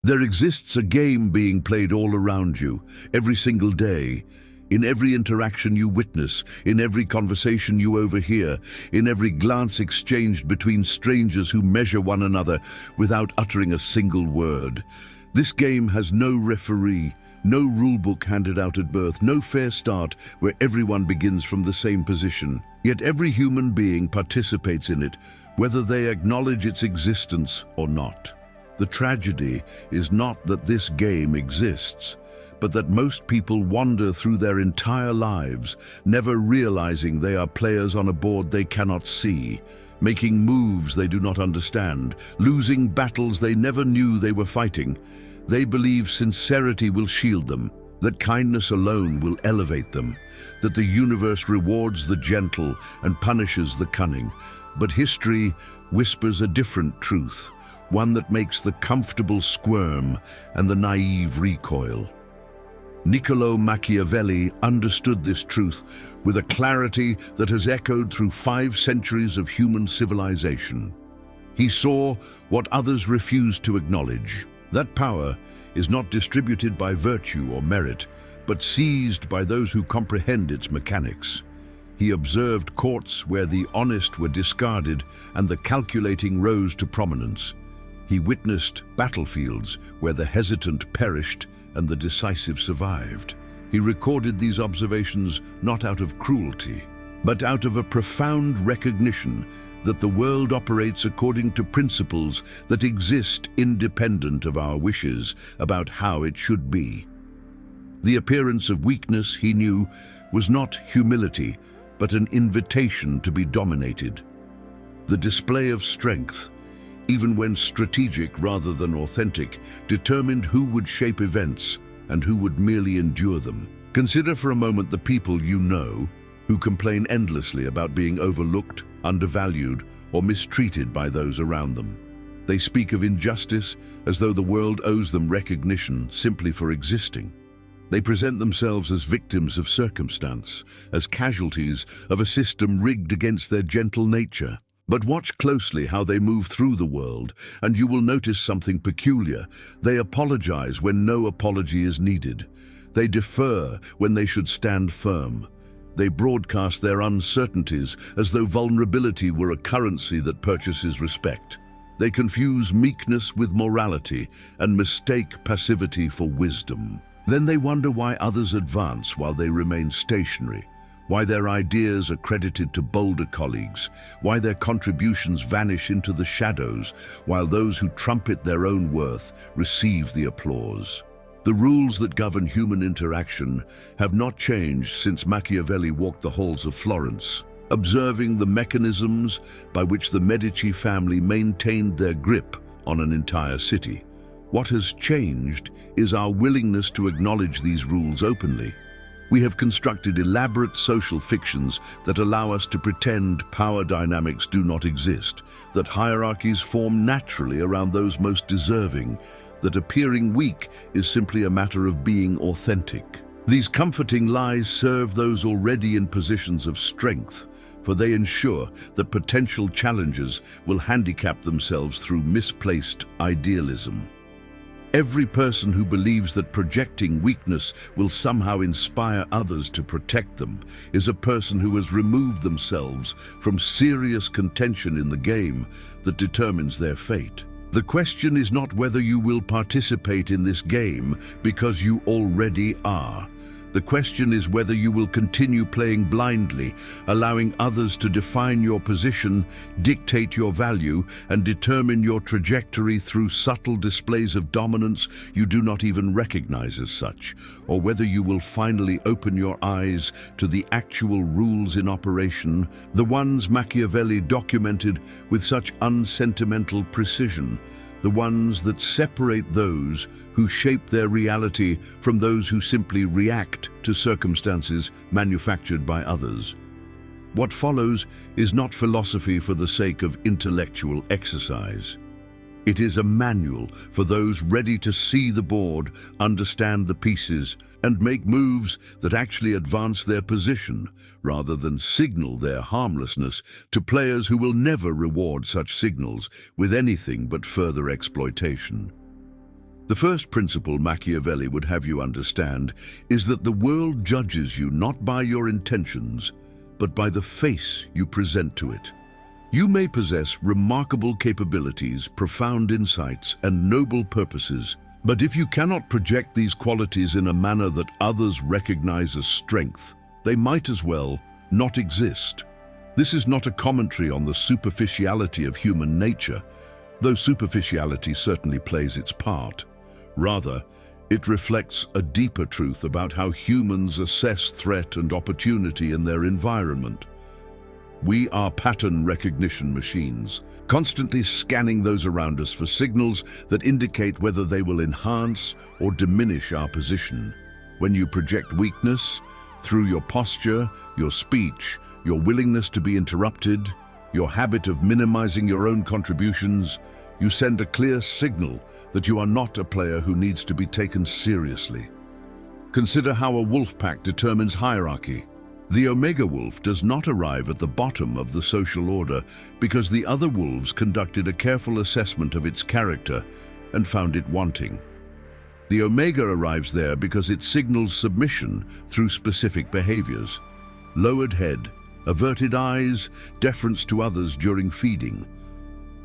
There exists a game being played all around you, every single day, in every interaction you witness, in every conversation you overhear, in every glance exchanged between strangers who measure one another without uttering a single word. This game has no referee, no rulebook handed out at birth, no fair start where everyone begins from the same position. Yet every human being participates in it, whether they acknowledge its existence or not. The tragedy is not that this game exists, but that most people wander through their entire lives, never realizing they are players on a board they cannot see, making moves they do not understand, losing battles they never knew they were fighting. They believe sincerity will shield them, that kindness alone will elevate them, that the universe rewards the gentle and punishes the cunning. But history whispers a different truth, one that makes the comfortable squirm and the naive recoil. Niccolo Machiavelli understood this truth with a clarity that has echoed through 5 centuries of human civilization. He saw what others refused to acknowledge. That power is not distributed by virtue or merit, but seized by those who comprehend its mechanics. He observed courts where the honest were discarded and the calculating rose to prominence. He witnessed battlefields where the hesitant perished and the decisive survived. He recorded these observations not out of cruelty, but out of a profound recognition that the world operates according to principles that exist independent of our wishes about how it should be. The appearance of weakness, he knew, was not humility, but an invitation to be dominated. The display of strength, even when strategic rather than authentic, determined who would shape events and who would merely endure them. Consider for a moment the people you know who complain endlessly about being overlooked, undervalued, or mistreated by those around them. They speak of injustice as though the world owes them recognition simply for existing. They present themselves as victims of circumstance, as casualties of a system rigged against their gentle nature. But watch closely how they move through the world, and you will notice something peculiar. They apologize when no apology is needed. They defer when they should stand firm. They broadcast their uncertainties as though vulnerability were a currency that purchases respect. They confuse meekness with morality and mistake passivity for wisdom. Then they wonder why others advance while they remain stationary, why their ideas are credited to bolder colleagues, why their contributions vanish into the shadows, while those who trumpet their own worth receive the applause. The rules that govern human interaction have not changed since Machiavelli walked the halls of Florence, observing the mechanisms by which the Medici family maintained their grip on an entire city. What has changed is our willingness to acknowledge these rules openly. We have constructed elaborate social fictions that allow us to pretend power dynamics do not exist, that hierarchies form naturally around those most deserving, that appearing weak is simply a matter of being authentic. These comforting lies serve those already in positions of strength, for they ensure that potential challengers will handicap themselves through misplaced idealism. Every person who believes that projecting weakness will somehow inspire others to protect them is a person who has removed themselves from serious contention in the game that determines their fate. The question is not whether you will participate in this game, because you already are. The question is whether you will continue playing blindly, allowing others to define your position, dictate your value, and determine your trajectory through subtle displays of dominance you do not even recognize as such, or whether you will finally open your eyes to the actual rules in operation, the ones Machiavelli documented with such unsentimental precision, the ones that separate those who shape their reality from those who simply react to circumstances manufactured by others. What follows is not philosophy for the sake of intellectual exercise. It is a manual for those ready to see the board, understand the pieces, and make moves that actually advance their position, rather than signal their harmlessness to players who will never reward such signals with anything but further exploitation. The first principle Machiavelli would have you understand is that the world judges you not by your intentions, but by the face you present to it. You may possess remarkable capabilities, profound insights, and noble purposes, but if you cannot project these qualities in a manner that others recognize as strength, they might as well not exist. This is not a commentary on the superficiality of human nature, though superficiality certainly plays its part. Rather, it reflects a deeper truth about how humans assess threat and opportunity in their environment. We are pattern recognition machines, constantly scanning those around us for signals that indicate whether they will enhance or diminish our position. When you project weakness, through your posture, your speech, your willingness to be interrupted, your habit of minimizing your own contributions, you send a clear signal that you are not a player who needs to be taken seriously. Consider how a wolf pack determines hierarchy. The Omega wolf does not arrive at the bottom of the social order because the other wolves conducted a careful assessment of its character and found it wanting. The Omega arrives there because it signals submission through specific behaviors: lowered head, averted eyes, deference to others during feeding.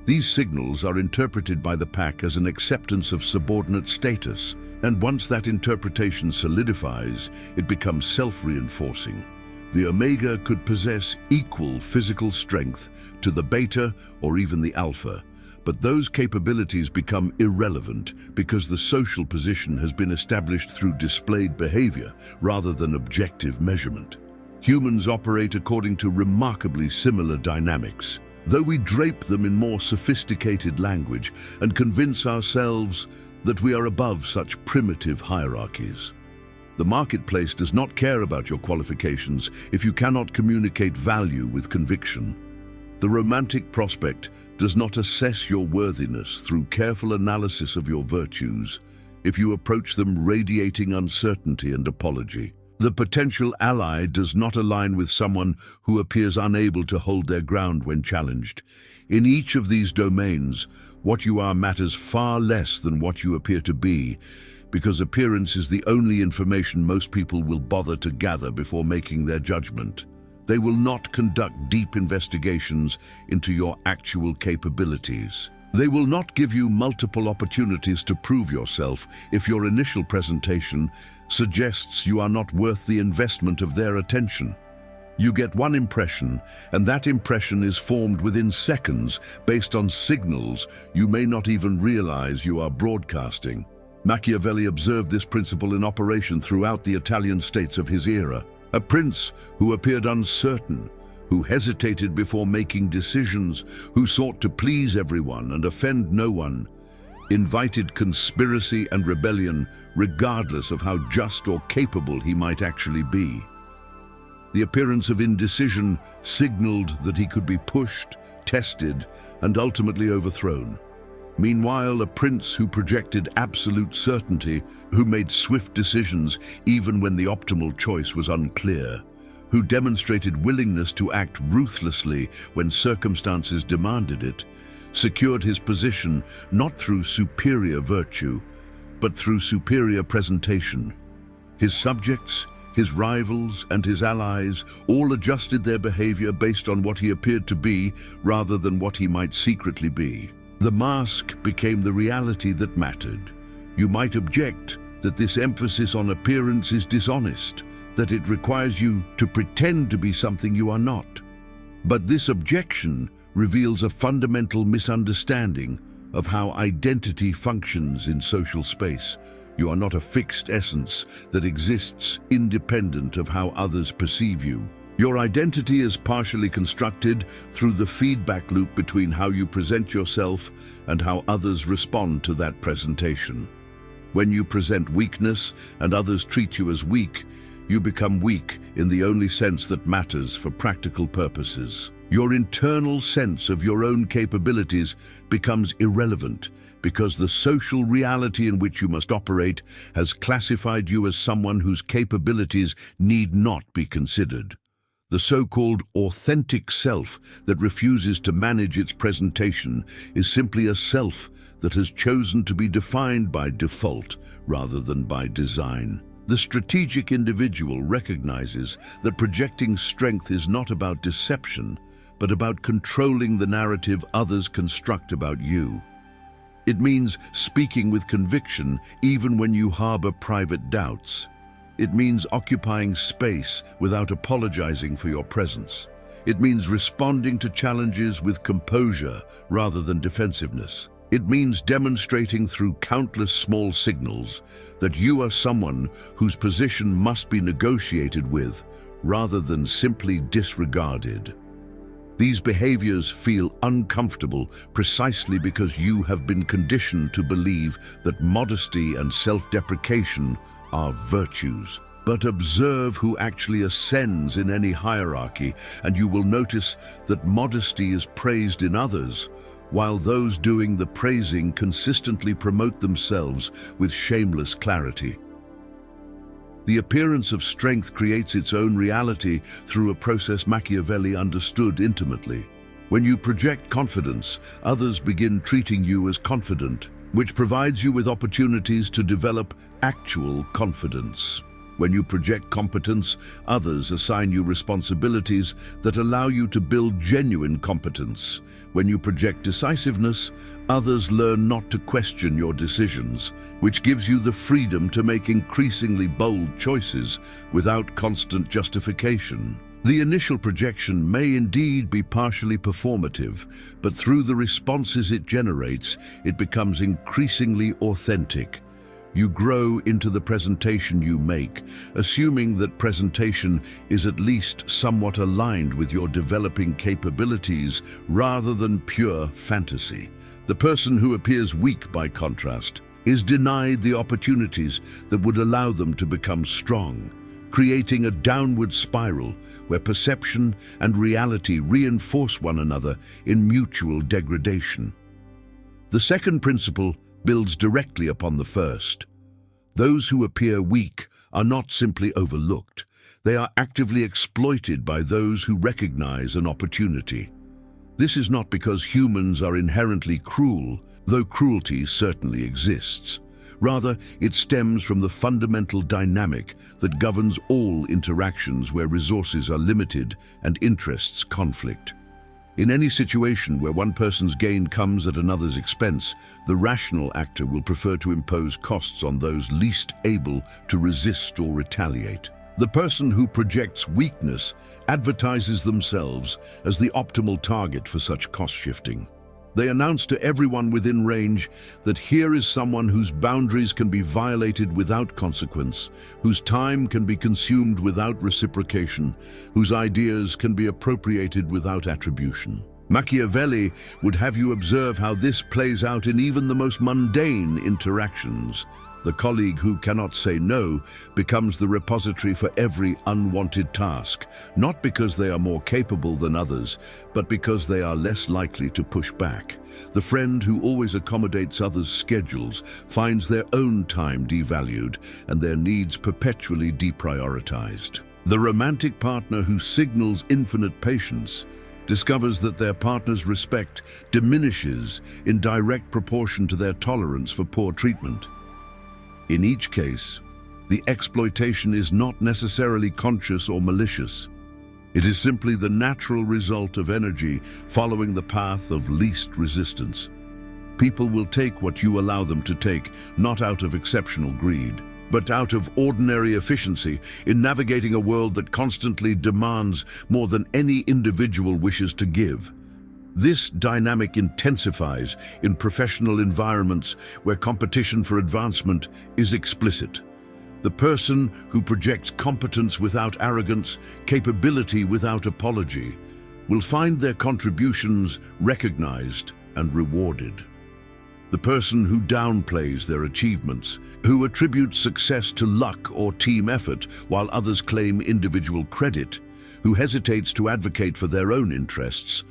These signals are interpreted by the pack as an acceptance of subordinate status, and once that interpretation solidifies, it becomes self-reinforcing. The Omega could possess equal physical strength to the Beta or even the Alpha, but those capabilities become irrelevant because the social position has been established through displayed behavior rather than objective measurement. Humans operate according to remarkably similar dynamics, though we drape them in more sophisticated language and convince ourselves that we are above such primitive hierarchies. The marketplace does not care about your qualifications if you cannot communicate value with conviction. The romantic prospect does not assess your worthiness through careful analysis of your virtues if you approach them radiating uncertainty and apology. The potential ally does not align with someone who appears unable to hold their ground when challenged. In each of these domains, what you are matters far less than what you appear to be, because appearance is the only information most people will bother to gather before making their judgment. They will not conduct deep investigations into your actual capabilities. They will not give you multiple opportunities to prove yourself if your initial presentation suggests you are not worth the investment of their attention. You get one impression, and that impression is formed within seconds based on signals you may not even realize you are broadcasting. Machiavelli observed this principle in operation throughout the Italian states of his era. A prince who appeared uncertain, who hesitated before making decisions, who sought to please everyone and offend no one, invited conspiracy and rebellion regardless of how just or capable he might actually be. The appearance of indecision signaled that he could be pushed, tested, and ultimately overthrown. Meanwhile, a prince who projected absolute certainty, who made swift decisions even when the optimal choice was unclear, who demonstrated willingness to act ruthlessly when circumstances demanded it, secured his position not through superior virtue, but through superior presentation. His subjects, his rivals, and his allies all adjusted their behavior based on what he appeared to be rather than what he might secretly be. The mask became the reality that mattered. You might object that this emphasis on appearance is dishonest, that it requires you to pretend to be something you are not. But this objection reveals a fundamental misunderstanding of how identity functions in social space. You are not a fixed essence that exists independent of how others perceive you. Your identity is partially constructed through the feedback loop between how you present yourself and how others respond to that presentation. When you present weakness and others treat you as weak, you become weak in the only sense that matters for practical purposes. Your internal sense of your own capabilities becomes irrelevant because the social reality in which you must operate has classified you as someone whose capabilities need not be considered. The so-called authentic self that refuses to manage its presentation is simply a self that has chosen to be defined by default rather than by design. The strategic individual recognizes that projecting strength is not about deception, but about controlling the narrative others construct about you. It means speaking with conviction even when you harbor private doubts. It means occupying space without apologizing for your presence. It means responding to challenges with composure rather than defensiveness. It means demonstrating through countless small signals that you are someone whose position must be negotiated with rather than simply disregarded. These behaviors feel uncomfortable precisely because you have been conditioned to believe that modesty and self-deprecation are virtues. But observe who actually ascends in any hierarchy, and you will notice that modesty is praised in others, while those doing the praising consistently promote themselves with shameless clarity. The appearance of strength creates its own reality through a process Machiavelli understood intimately. When you project confidence, others begin treating you as confident, which provides you with opportunities to develop actual confidence. When you project competence, others assign you responsibilities that allow you to build genuine competence. When you project decisiveness, others learn not to question your decisions, which gives you the freedom to make increasingly bold choices without constant justification. The initial projection may indeed be partially performative, but through the responses it generates, it becomes increasingly authentic. You grow into the presentation you make, assuming that presentation is at least somewhat aligned with your developing capabilities rather than pure fantasy. The person who appears weak, by contrast, is denied the opportunities that would allow them to become strong, creating a downward spiral where perception and reality reinforce one another in mutual degradation. The second principle builds directly upon the first. Those who appear weak are not simply overlooked. They are actively exploited by those who recognize an opportunity. This is not because humans are inherently cruel, though cruelty certainly exists. Rather, it stems from the fundamental dynamic that governs all interactions where resources are limited and interests conflict. In any situation where one person's gain comes at another's expense, the rational actor will prefer to impose costs on those least able to resist or retaliate. The person who projects weakness advertises themselves as the optimal target for such cost shifting. They announce to everyone within range that here is someone whose boundaries can be violated without consequence, whose time can be consumed without reciprocation, whose ideas can be appropriated without attribution. Machiavelli would have you observe how this plays out in even the most mundane interactions. The colleague who cannot say no becomes the repository for every unwanted task, not because they are more capable than others, but because they are less likely to push back. The friend who always accommodates others' schedules finds their own time devalued and their needs perpetually deprioritized. The romantic partner who signals infinite patience discovers that their partner's respect diminishes in direct proportion to their tolerance for poor treatment. In each case, the exploitation is not necessarily conscious or malicious. It is simply the natural result of energy following the path of least resistance. People will take what you allow them to take, not out of exceptional greed, but out of ordinary efficiency in navigating a world that constantly demands more than any individual wishes to give. This dynamic intensifies in professional environments where competition for advancement is explicit. The person who projects competence without arrogance, capability without apology, will find their contributions recognized and rewarded. The person who downplays their achievements, who attributes success to luck or team effort while others claim individual credit, who hesitates to advocate for their own interests,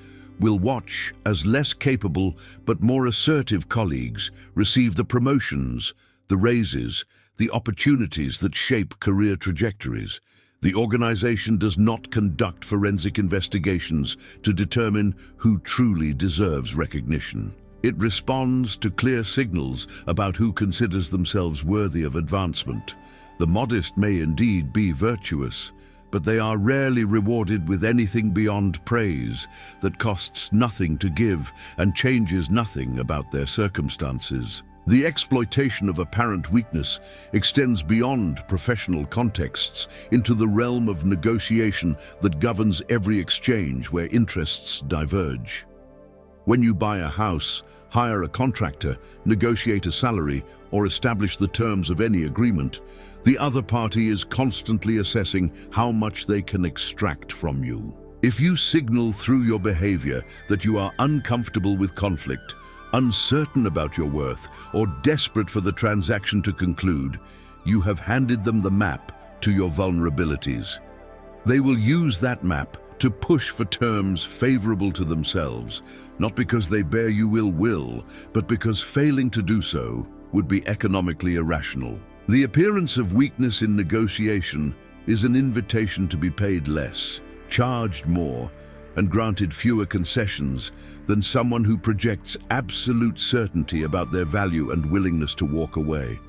will watch as less capable but more assertive colleagues receive the promotions, the raises, the opportunities that shape career trajectories. The organization does not conduct forensic investigations to determine who truly deserves recognition. It responds to clear signals about who considers themselves worthy of advancement. The modest may indeed be virtuous, but they are rarely rewarded with anything beyond praise that costs nothing to give and changes nothing about their circumstances. The exploitation of apparent weakness extends beyond professional contexts into the realm of negotiation that governs every exchange where interests diverge. When you buy a house, hire a contractor, negotiate a salary, or establish the terms of any agreement, the other party is constantly assessing how much they can extract from you. If you signal through your behavior that you are uncomfortable with conflict, uncertain about your worth, or desperate for the transaction to conclude, you have handed them the map to your vulnerabilities. They will use that map to push for terms favorable to themselves, not because they bear you ill will, but because failing to do so would be economically irrational. The appearance of weakness in negotiation is an invitation to be paid less, charged more, and granted fewer concessions than someone who projects absolute certainty about their value and willingness to walk away.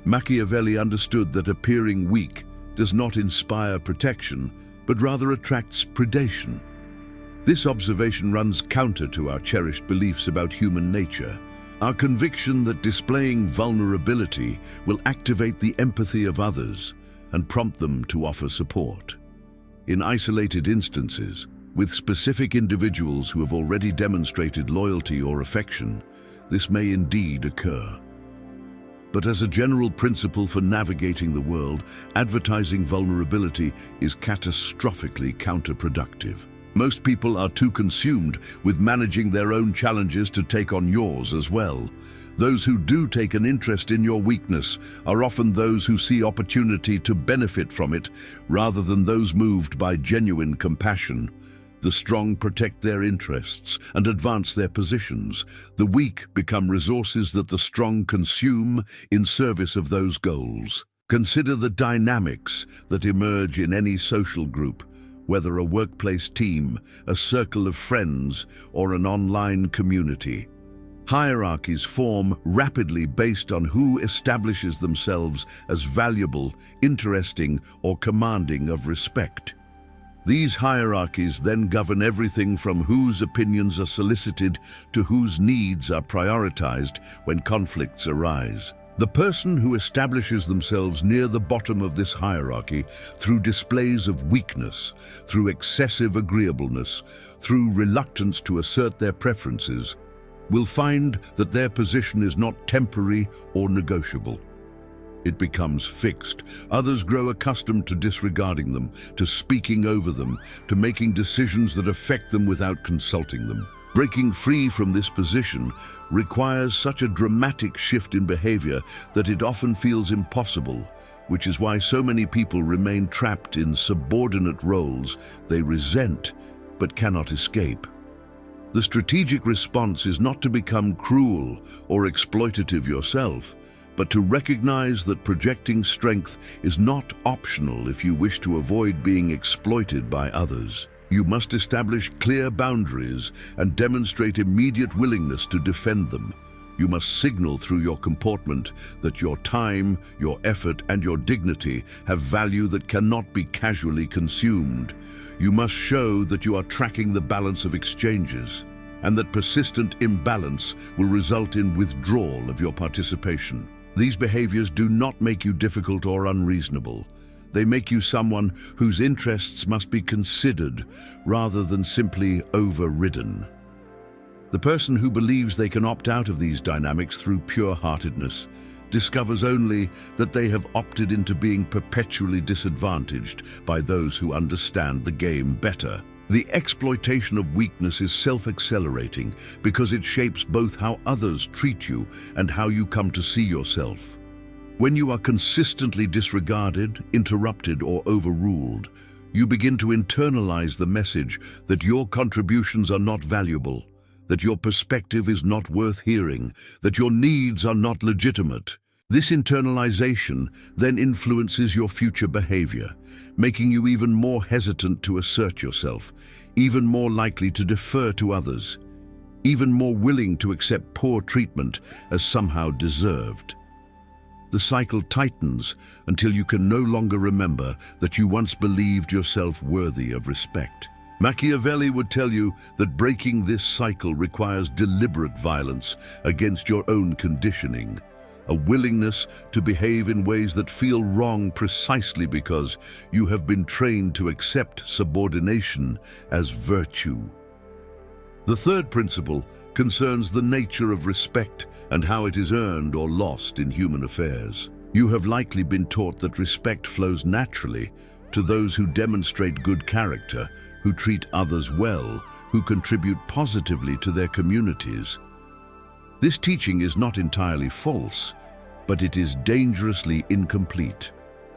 Machiavelli understood that appearing weak does not inspire protection, but rather attracts predation. This observation runs counter to our cherished beliefs about human nature. Our conviction that displaying vulnerability will activate the empathy of others and prompt them to offer support. In isolated instances, with specific individuals who have already demonstrated loyalty or affection, this may indeed occur. But as a general principle for navigating the world, advertising vulnerability is catastrophically counterproductive. Most people are too consumed with managing their own challenges to take on yours as well. Those who do take an interest in your weakness are often those who see opportunity to benefit from it, rather than those moved by genuine compassion. The strong protect their interests and advance their positions. The weak become resources that the strong consume in service of those goals. Consider the dynamics that emerge in any social group, whether a workplace team, a circle of friends, or an online community. Hierarchies form rapidly based on who establishes themselves as valuable, interesting, or commanding of respect. These hierarchies then govern everything from whose opinions are solicited to whose needs are prioritized when conflicts arise. The person who establishes themselves near the bottom of this hierarchy through displays of weakness, through excessive agreeableness, through reluctance to assert their preferences, will find that their position is not temporary or negotiable. It becomes fixed. Others grow accustomed to disregarding them, to speaking over them, to making decisions that affect them without consulting them. Breaking free from this position requires such a dramatic shift in behavior that it often feels impossible, which is why so many people remain trapped in subordinate roles they resent but cannot escape. The strategic response is not to become cruel or exploitative yourself, but to recognize that projecting strength is not optional if you wish to avoid being exploited by others. You must establish clear boundaries and demonstrate immediate willingness to defend them. You must signal through your comportment that your time, your effort, and your dignity have value that cannot be casually consumed. You must show that you are tracking the balance of exchanges, and that persistent imbalance will result in withdrawal of your participation. These behaviors do not make you difficult or unreasonable. They make you someone whose interests must be considered rather than simply overridden. The person who believes they can opt out of these dynamics through pure-heartedness discovers only that they have opted into being perpetually disadvantaged by those who understand the game better. The exploitation of weakness is self-accelerating because it shapes both how others treat you and how you come to see yourself. When you are consistently disregarded, interrupted, or overruled, you begin to internalize the message that your contributions are not valuable, that your perspective is not worth hearing, that your needs are not legitimate. This internalization then influences your future behavior, making you even more hesitant to assert yourself, even more likely to defer to others. even more willing to accept poor treatment as somehow deserved. The cycle tightens until you can no longer remember that you once believed yourself worthy of respect. Machiavelli would tell you that breaking this cycle requires deliberate violence against your own conditioning, a willingness to behave in ways that feel wrong precisely because you have been trained to accept subordination as virtue. The third principle concerns the nature of respect and how it is earned or lost in human affairs. You have likely been taught that respect flows naturally to those who demonstrate good character, who treat others well, who contribute positively to their communities. This teaching is not entirely false, but it is dangerously incomplete.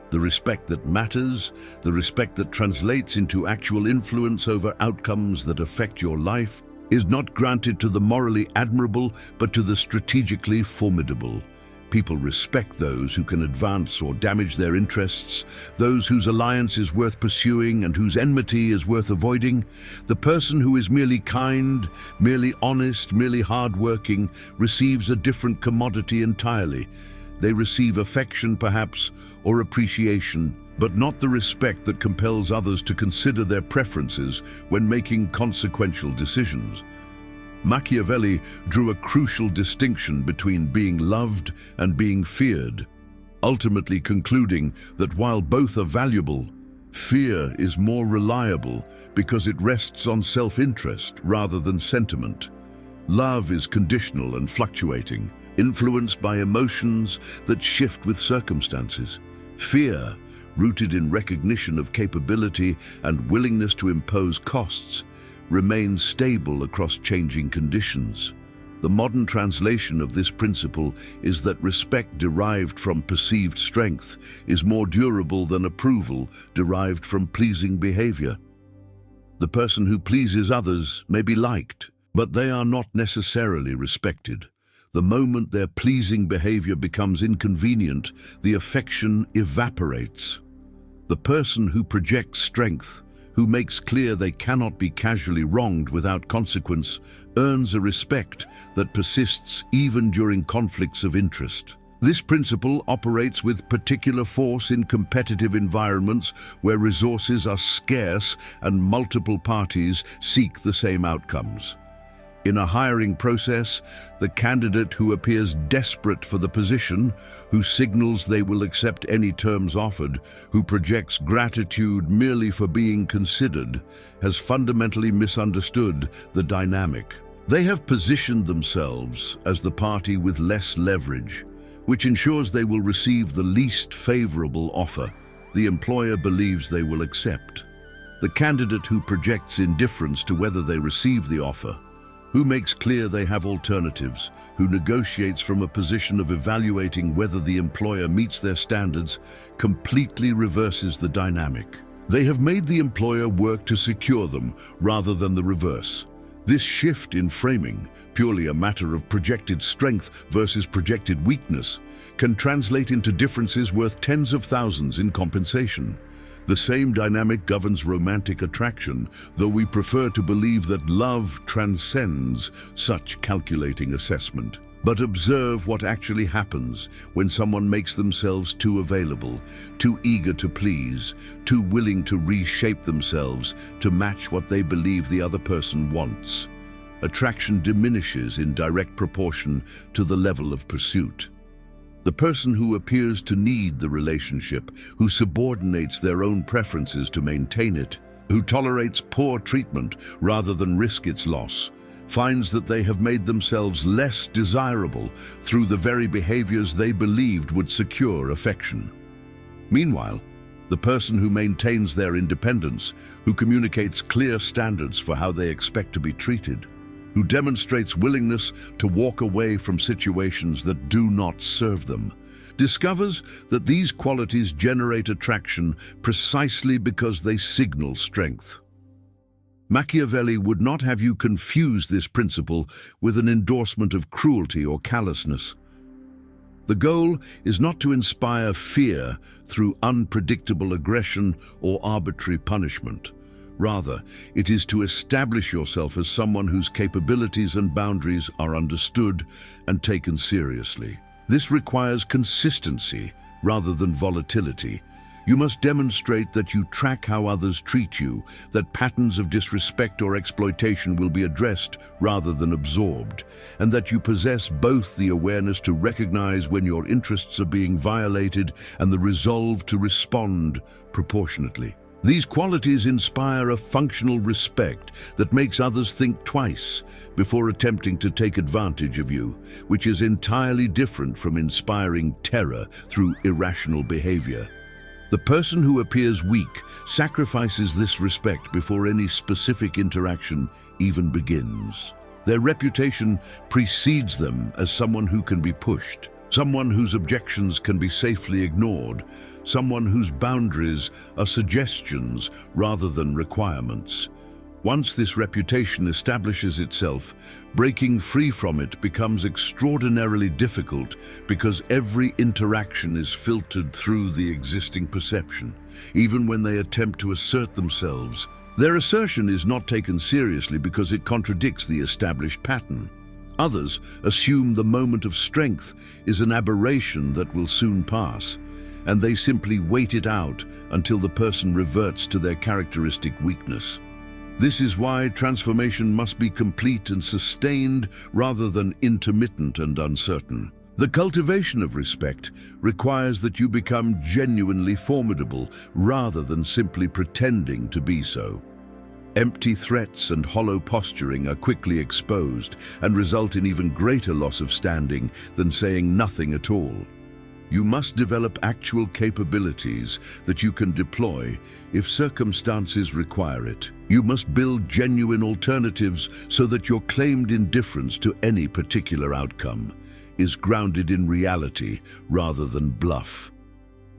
The respect that matters, the respect that translates into actual influence over outcomes that affect your life, is not granted to the morally admirable, but to the strategically formidable. People respect those who can advance or damage their interests, those whose alliance is worth pursuing and whose enmity is worth avoiding. The person who is merely kind, merely honest, merely hardworking receives a different commodity entirely. They receive affection, perhaps, or appreciation, but not the respect that compels others to consider their preferences when making consequential decisions. Machiavelli drew a crucial distinction between being loved and being feared, ultimately concluding that while both are valuable, fear is more reliable because it rests on self-interest rather than sentiment. Love is conditional and fluctuating, influenced by emotions that shift with circumstances. Fear, rooted in recognition of capability and willingness to impose costs, remains stable across changing conditions. The modern translation of this principle is that respect derived from perceived strength is more durable than approval derived from pleasing behavior. The person who pleases others may be liked, but they are not necessarily respected. The moment their pleasing behavior becomes inconvenient, the affection evaporates. The person who projects strength, who makes clear they cannot be casually wronged without consequence, earns a respect that persists even during conflicts of interest. This principle operates with particular force in competitive environments where resources are scarce and multiple parties seek the same outcomes. In a hiring process, the candidate who appears desperate for the position, who signals they will accept any terms offered, who projects gratitude merely for being considered, has fundamentally misunderstood the dynamic. They have positioned themselves as the party with less leverage, which ensures they will receive the least favorable offer the employer believes they will accept. The candidate who projects indifference to whether they receive the offer, who makes clear they have alternatives, who negotiates from a position of evaluating whether the employer meets their standards, completely reverses the dynamic. They have made the employer work to secure them rather than the reverse. This shift in framing, purely a matter of projected strength versus projected weakness, can translate into differences worth tens of thousands in compensation. The same dynamic governs romantic attraction, though we prefer to believe that love transcends such calculating assessment. But observe what actually happens when someone makes themselves too available, too eager to please, too willing to reshape themselves to match what they believe the other person wants. Attraction diminishes in direct proportion to the level of pursuit. The person who appears to need the relationship, who subordinates their own preferences to maintain it, who tolerates poor treatment rather than risk its loss, finds that they have made themselves less desirable through the very behaviors they believed would secure affection. Meanwhile, the person who maintains their independence, who communicates clear standards for how they expect to be treated, who demonstrates willingness to walk away from situations that do not serve them, discovers that these qualities generate attraction precisely because they signal strength. Machiavelli would not have you confuse this principle with an endorsement of cruelty or callousness. The goal is not to inspire fear through unpredictable aggression or arbitrary punishment. Rather, it is to establish yourself as someone whose capabilities and boundaries are understood and taken seriously. This requires consistency rather than volatility. You must demonstrate that you track how others treat you, that patterns of disrespect or exploitation will be addressed rather than absorbed, and that you possess both the awareness to recognize when your interests are being violated and the resolve to respond proportionately. These qualities inspire a functional respect that makes others think twice before attempting to take advantage of you, which is entirely different from inspiring terror through irrational behavior. The person who appears weak sacrifices this respect before any specific interaction even begins. Their reputation precedes them as someone who can be pushed, someone whose objections can be safely ignored, someone whose boundaries are suggestions rather than requirements. Once this reputation establishes itself, breaking free from it becomes extraordinarily difficult because every interaction is filtered through the existing perception. Even when they attempt to assert themselves, their assertion is not taken seriously because it contradicts the established pattern. Others assume the moment of strength is an aberration that will soon pass, and they simply wait it out until the person reverts to their characteristic weakness. This is why transformation must be complete and sustained rather than intermittent and uncertain. The cultivation of respect requires that you become genuinely formidable rather than simply pretending to be so. Empty threats and hollow posturing are quickly exposed and result in even greater loss of standing than saying nothing at all. You must develop actual capabilities that you can deploy if circumstances require it. You must build genuine alternatives so that your claimed indifference to any particular outcome is grounded in reality rather than bluff.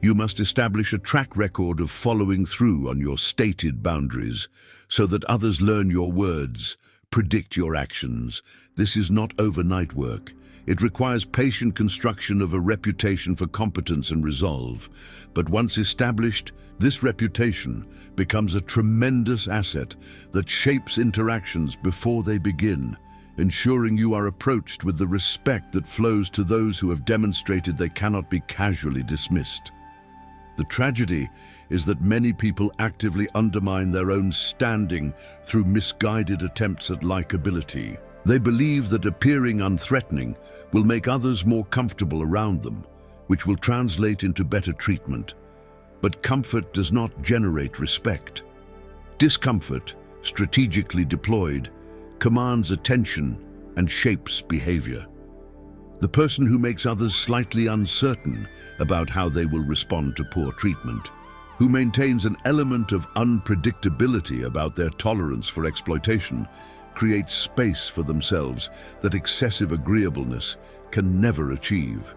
You must establish a track record of following through on your stated boundaries so that others learn your words, predict your actions. This is not overnight work. It requires patient construction of a reputation for competence and resolve. But once established, this reputation becomes a tremendous asset that shapes interactions before they begin, ensuring you are approached with the respect that flows to those who have demonstrated they cannot be casually dismissed. The tragedy is that many people actively undermine their own standing through misguided attempts at likability. They believe that appearing unthreatening will make others more comfortable around them, which will translate into better treatment. But comfort does not generate respect. Discomfort, strategically deployed, commands attention and shapes behavior. The person who makes others slightly uncertain about how they will respond to poor treatment, who maintains an element of unpredictability about their tolerance for exploitation, creates space for themselves that excessive agreeableness can never achieve.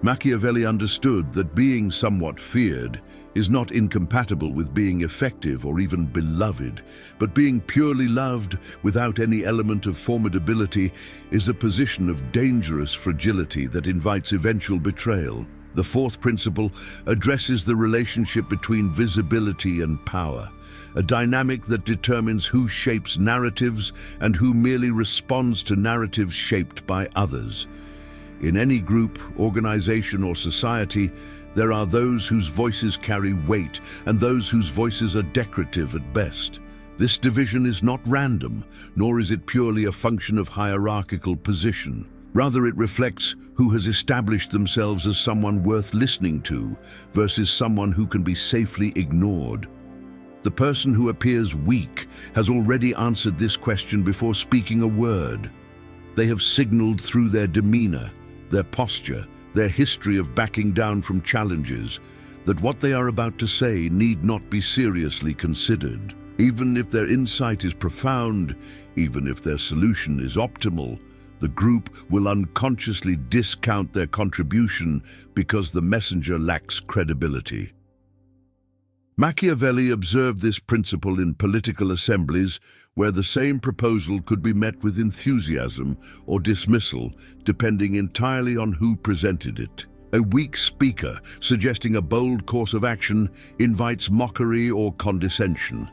Machiavelli understood that being somewhat feared is not incompatible with being effective or even beloved, but being purely loved without any element of formidability is a position of dangerous fragility that invites eventual betrayal. The fourth principle addresses the relationship between visibility and power, a dynamic that determines who shapes narratives and who merely responds to narratives shaped by others. In any group, organization, or society, there are those whose voices carry weight and those whose voices are decorative at best. This division is not random, nor is it purely a function of hierarchical position. Rather, it reflects who has established themselves as someone worth listening to versus someone who can be safely ignored. The person who appears weak has already answered this question before speaking a word. They have signaled through their demeanor, their posture, their history of backing down from challenges, that what they are about to say need not be seriously considered. Even if their insight is profound, even if their solution is optimal, the group will unconsciously discount their contribution because the messenger lacks credibility. Machiavelli observed this principle in political assemblies where the same proposal could be met with enthusiasm or dismissal, depending entirely on who presented it. A weak speaker suggesting a bold course of action invites mockery or condescension.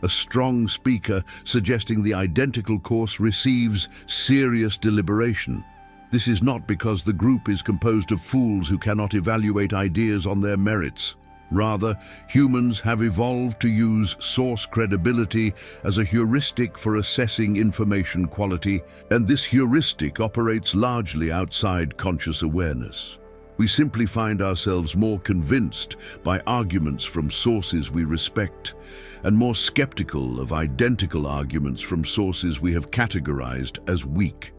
A strong speaker suggesting the identical course receives serious deliberation. This is not because the group is composed of fools who cannot evaluate ideas on their merits. Rather, humans have evolved to use source credibility as a heuristic for assessing information quality, and this heuristic operates largely outside conscious awareness. We simply find ourselves more convinced by arguments from sources we respect, and more skeptical of identical arguments from sources we have categorized as weak.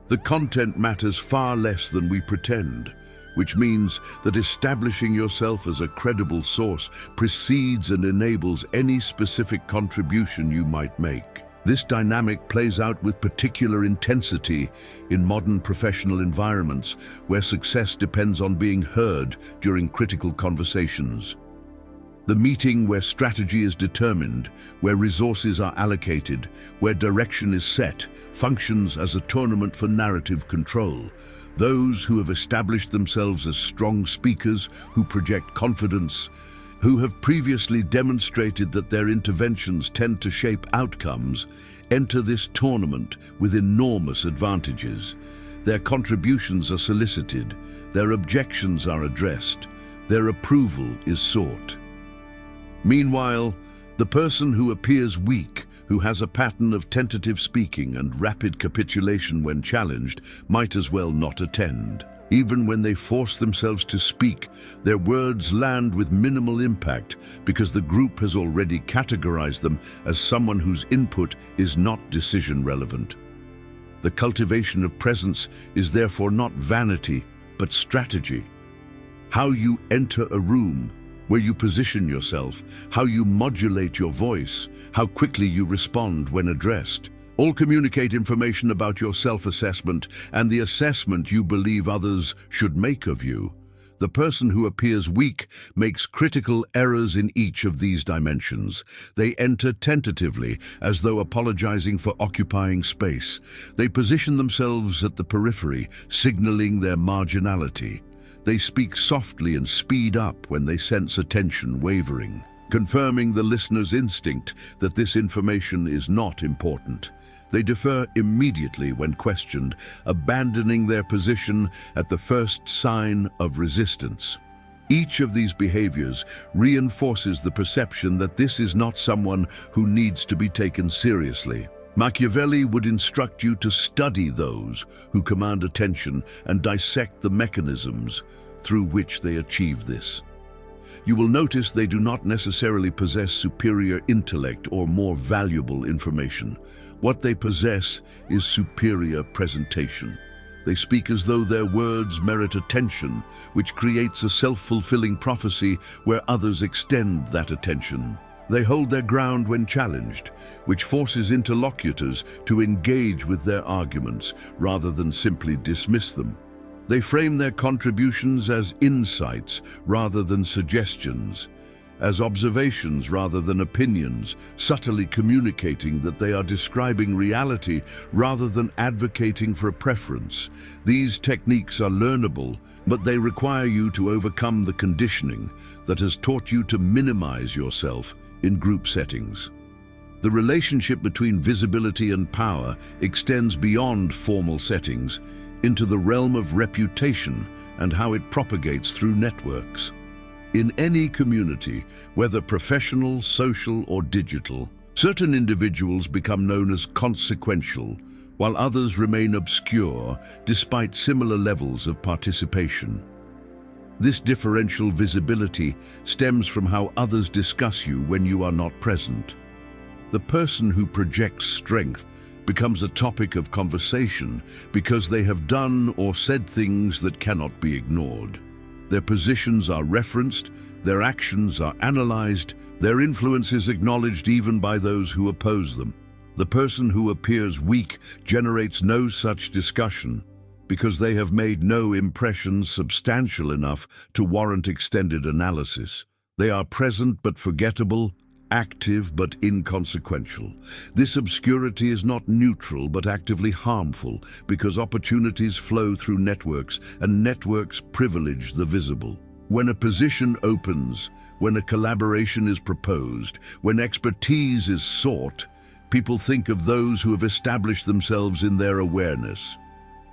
The content matters far less than we pretend, which means that establishing yourself as a credible source precedes and enables any specific contribution you might make. This dynamic plays out with particular intensity in modern professional environments where success depends on being heard during critical conversations. The meeting where strategy is determined, where resources are allocated, where direction is set, functions as a tournament for narrative control. Those who have established themselves as strong speakers, who project confidence, who have previously demonstrated that their interventions tend to shape outcomes, enter this tournament with enormous advantages. Their contributions are solicited, their objections are addressed, their approval is sought. Meanwhile, the person who appears weak, who has a pattern of tentative speaking and rapid capitulation when challenged, might as well not attend. Even when they force themselves to speak, their words land with minimal impact because the group has already categorized them as someone whose input is not decision relevant. The cultivation of presence is therefore not vanity, but strategy. How you enter a room, where you position yourself, how you modulate your voice, how quickly you respond when addressed, all communicate information about your self-assessment and the assessment you believe others should make of you. The person who appears weak makes critical errors in each of these dimensions. They enter tentatively, as though apologizing for occupying space. They position themselves at the periphery, signaling their marginality. They speak softly and speed up when they sense attention wavering, confirming the listener's instinct that this information is not important. They defer immediately when questioned, abandoning their position at the first sign of resistance. Each of these behaviors reinforces the perception that this is not someone who needs to be taken seriously. Machiavelli would instruct you to study those who command attention and dissect the mechanisms through which they achieve this. You will notice they do not necessarily possess superior intellect or more valuable information. What they possess is superior presentation. They speak as though their words merit attention, which creates a self-fulfilling prophecy where others extend that attention. They hold their ground when challenged, which forces interlocutors to engage with their arguments rather than simply dismiss them. They frame their contributions as insights rather than suggestions, as observations rather than opinions, subtly communicating that they are describing reality rather than advocating for a preference. These techniques are learnable, but they require you to overcome the conditioning that has taught you to minimize yourself in group settings. The relationship between visibility and power extends beyond formal settings into the realm of reputation and how it propagates through networks. In any community, whether professional, social, or digital, certain individuals become known as consequential, while others remain obscure despite similar levels of participation. This differential visibility stems from how others discuss you when you are not present. The person who projects strength becomes a topic of conversation because they have done or said things that cannot be ignored. Their positions are referenced, their actions are analyzed, their influence is acknowledged even by those who oppose them. The person who appears weak generates no such discussion because they have made no impression substantial enough to warrant extended analysis. They are present but forgettable, active but inconsequential. This obscurity is not neutral but actively harmful because opportunities flow through networks and networks privilege the visible. When a position opens, when a collaboration is proposed, when expertise is sought, people think of those who have established themselves in their awareness.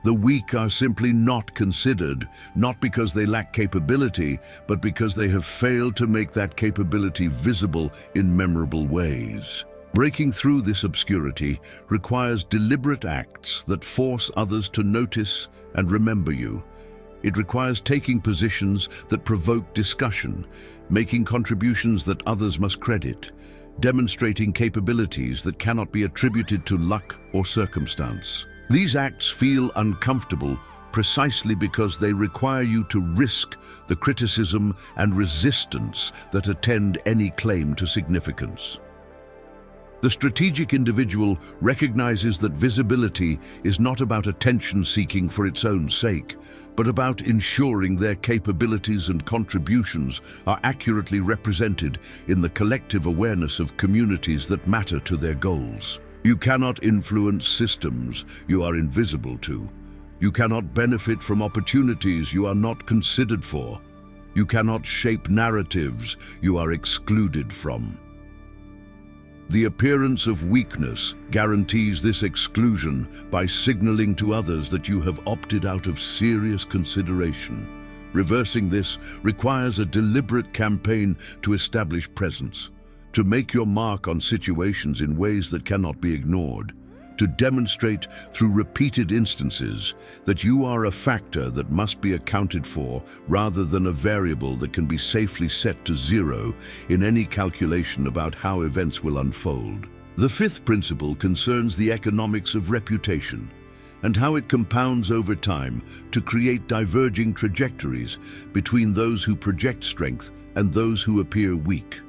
The weak are simply not considered, not because they lack capability, but because they have failed to make that capability visible in memorable ways. Breaking through this obscurity requires deliberate acts that force others to notice and remember you. It requires taking positions that provoke discussion, making contributions that others must credit, demonstrating capabilities that cannot be attributed to luck or circumstance. These acts feel uncomfortable precisely because they require you to risk the criticism and resistance that attend any claim to significance. The strategic individual recognizes that visibility is not about attention seeking for its own sake, but about ensuring their capabilities and contributions are accurately represented in the collective awareness of communities that matter to their goals. You cannot influence systems you are invisible to. You cannot benefit from opportunities you are not considered for. You cannot shape narratives you are excluded from. The appearance of weakness guarantees this exclusion by signaling to others that you have opted out of serious consideration. Reversing this requires a deliberate campaign to establish presence, to make your mark on situations in ways that cannot be ignored, to demonstrate through repeated instances that you are a factor that must be accounted for rather than a variable that can be safely set to zero in any calculation about how events will unfold. The fifth principle concerns the economics of reputation and how it compounds over time to create diverging trajectories between those who project strength and those who appear weak.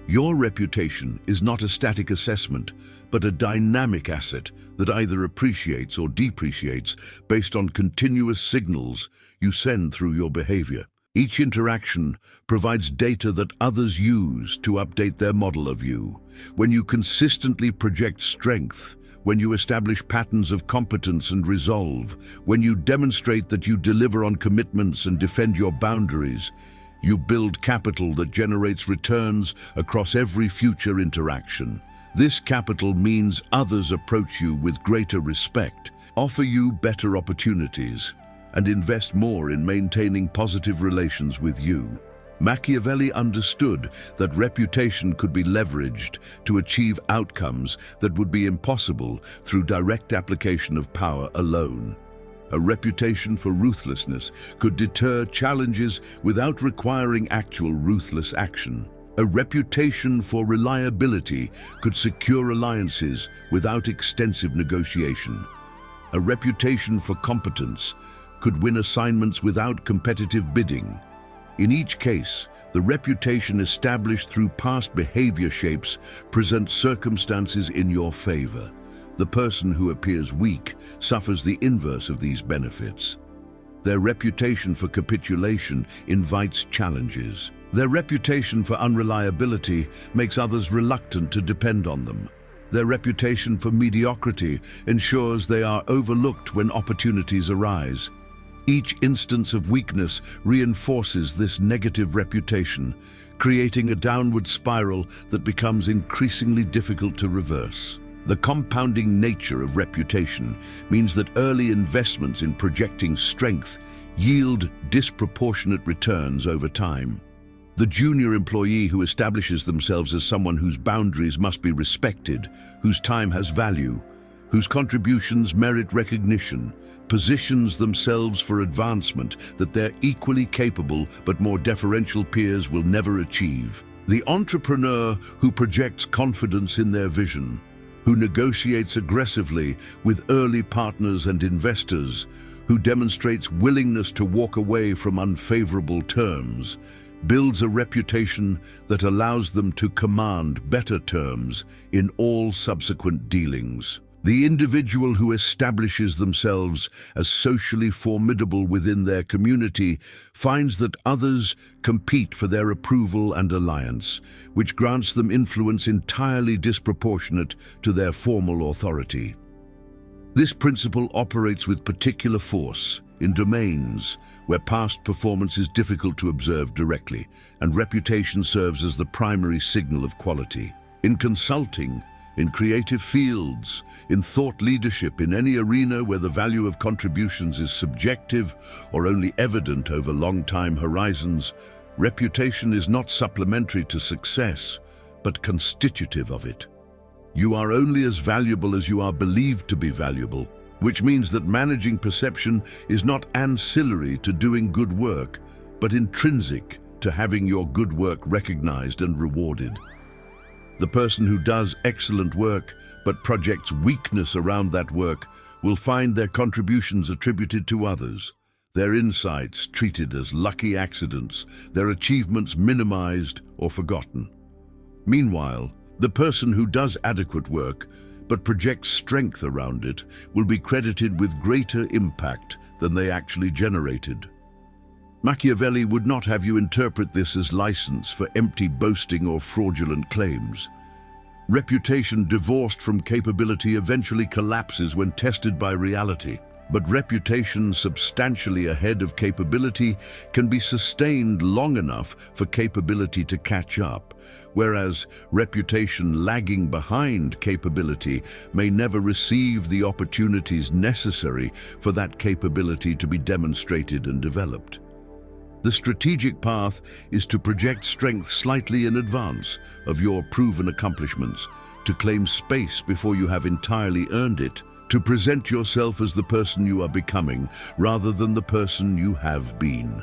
Your reputation is not a static assessment, but a dynamic asset that either appreciates or depreciates based on continuous signals you send through your behavior. Each interaction provides data that others use to update their model of you. When you consistently project strength, when you establish patterns of competence and resolve, when you demonstrate that you deliver on commitments and defend your boundaries, you build capital that generates returns across every future interaction. This capital means others approach you with greater respect, offer you better opportunities, and invest more in maintaining positive relations with you. Machiavelli understood that reputation could be leveraged to achieve outcomes that would be impossible through direct application of power alone. A reputation for ruthlessness could deter challenges without requiring actual ruthless action. A reputation for reliability could secure alliances without extensive negotiation. A reputation for competence could win assignments without competitive bidding. In each case, the reputation established through past behavior shapes presents circumstances in your favor. The person who appears weak suffers the inverse of these benefits. Their reputation for capitulation invites challenges. Their reputation for unreliability makes others reluctant to depend on them. Their reputation for mediocrity ensures they are overlooked when opportunities arise. Each instance of weakness reinforces this negative reputation, creating a downward spiral that becomes increasingly difficult to reverse. The compounding nature of reputation means that early investments in projecting strength yield disproportionate returns over time. The junior employee who establishes themselves as someone whose boundaries must be respected, whose time has value, whose contributions merit recognition, positions themselves for advancement that their equally capable but more deferential peers will never achieve. The entrepreneur who projects confidence in their vision, who negotiates aggressively with early partners and investors, who demonstrates willingness to walk away from unfavorable terms, builds a reputation that allows them to command better terms in all subsequent dealings. The individual who establishes themselves as socially formidable within their community finds that others compete for their approval and alliance, which grants them influence entirely disproportionate to their formal authority. This principle operates with particular force in domains where past performance is difficult to observe directly, and reputation serves as the primary signal of quality. In consulting, in creative fields, in thought leadership, in any arena where the value of contributions is subjective or only evident over long time horizons, reputation is not supplementary to success, but constitutive of it. You are only as valuable as you are believed to be valuable, which means that managing perception is not ancillary to doing good work, but intrinsic to having your good work recognized and rewarded. The person who does excellent work but projects weakness around that work will find their contributions attributed to others, their insights treated as lucky accidents, their achievements minimized or forgotten. Meanwhile, the person who does adequate work but projects strength around it will be credited with greater impact than they actually generated. Machiavelli would not have you interpret this as license for empty boasting or fraudulent claims. Reputation divorced from capability eventually collapses when tested by reality, but reputation substantially ahead of capability can be sustained long enough for capability to catch up, whereas reputation lagging behind capability may never receive the opportunities necessary for that capability to be demonstrated and developed. The strategic path is to project strength slightly in advance of your proven accomplishments, to claim space before you have entirely earned it, to present yourself as the person you are becoming rather than the person you have been.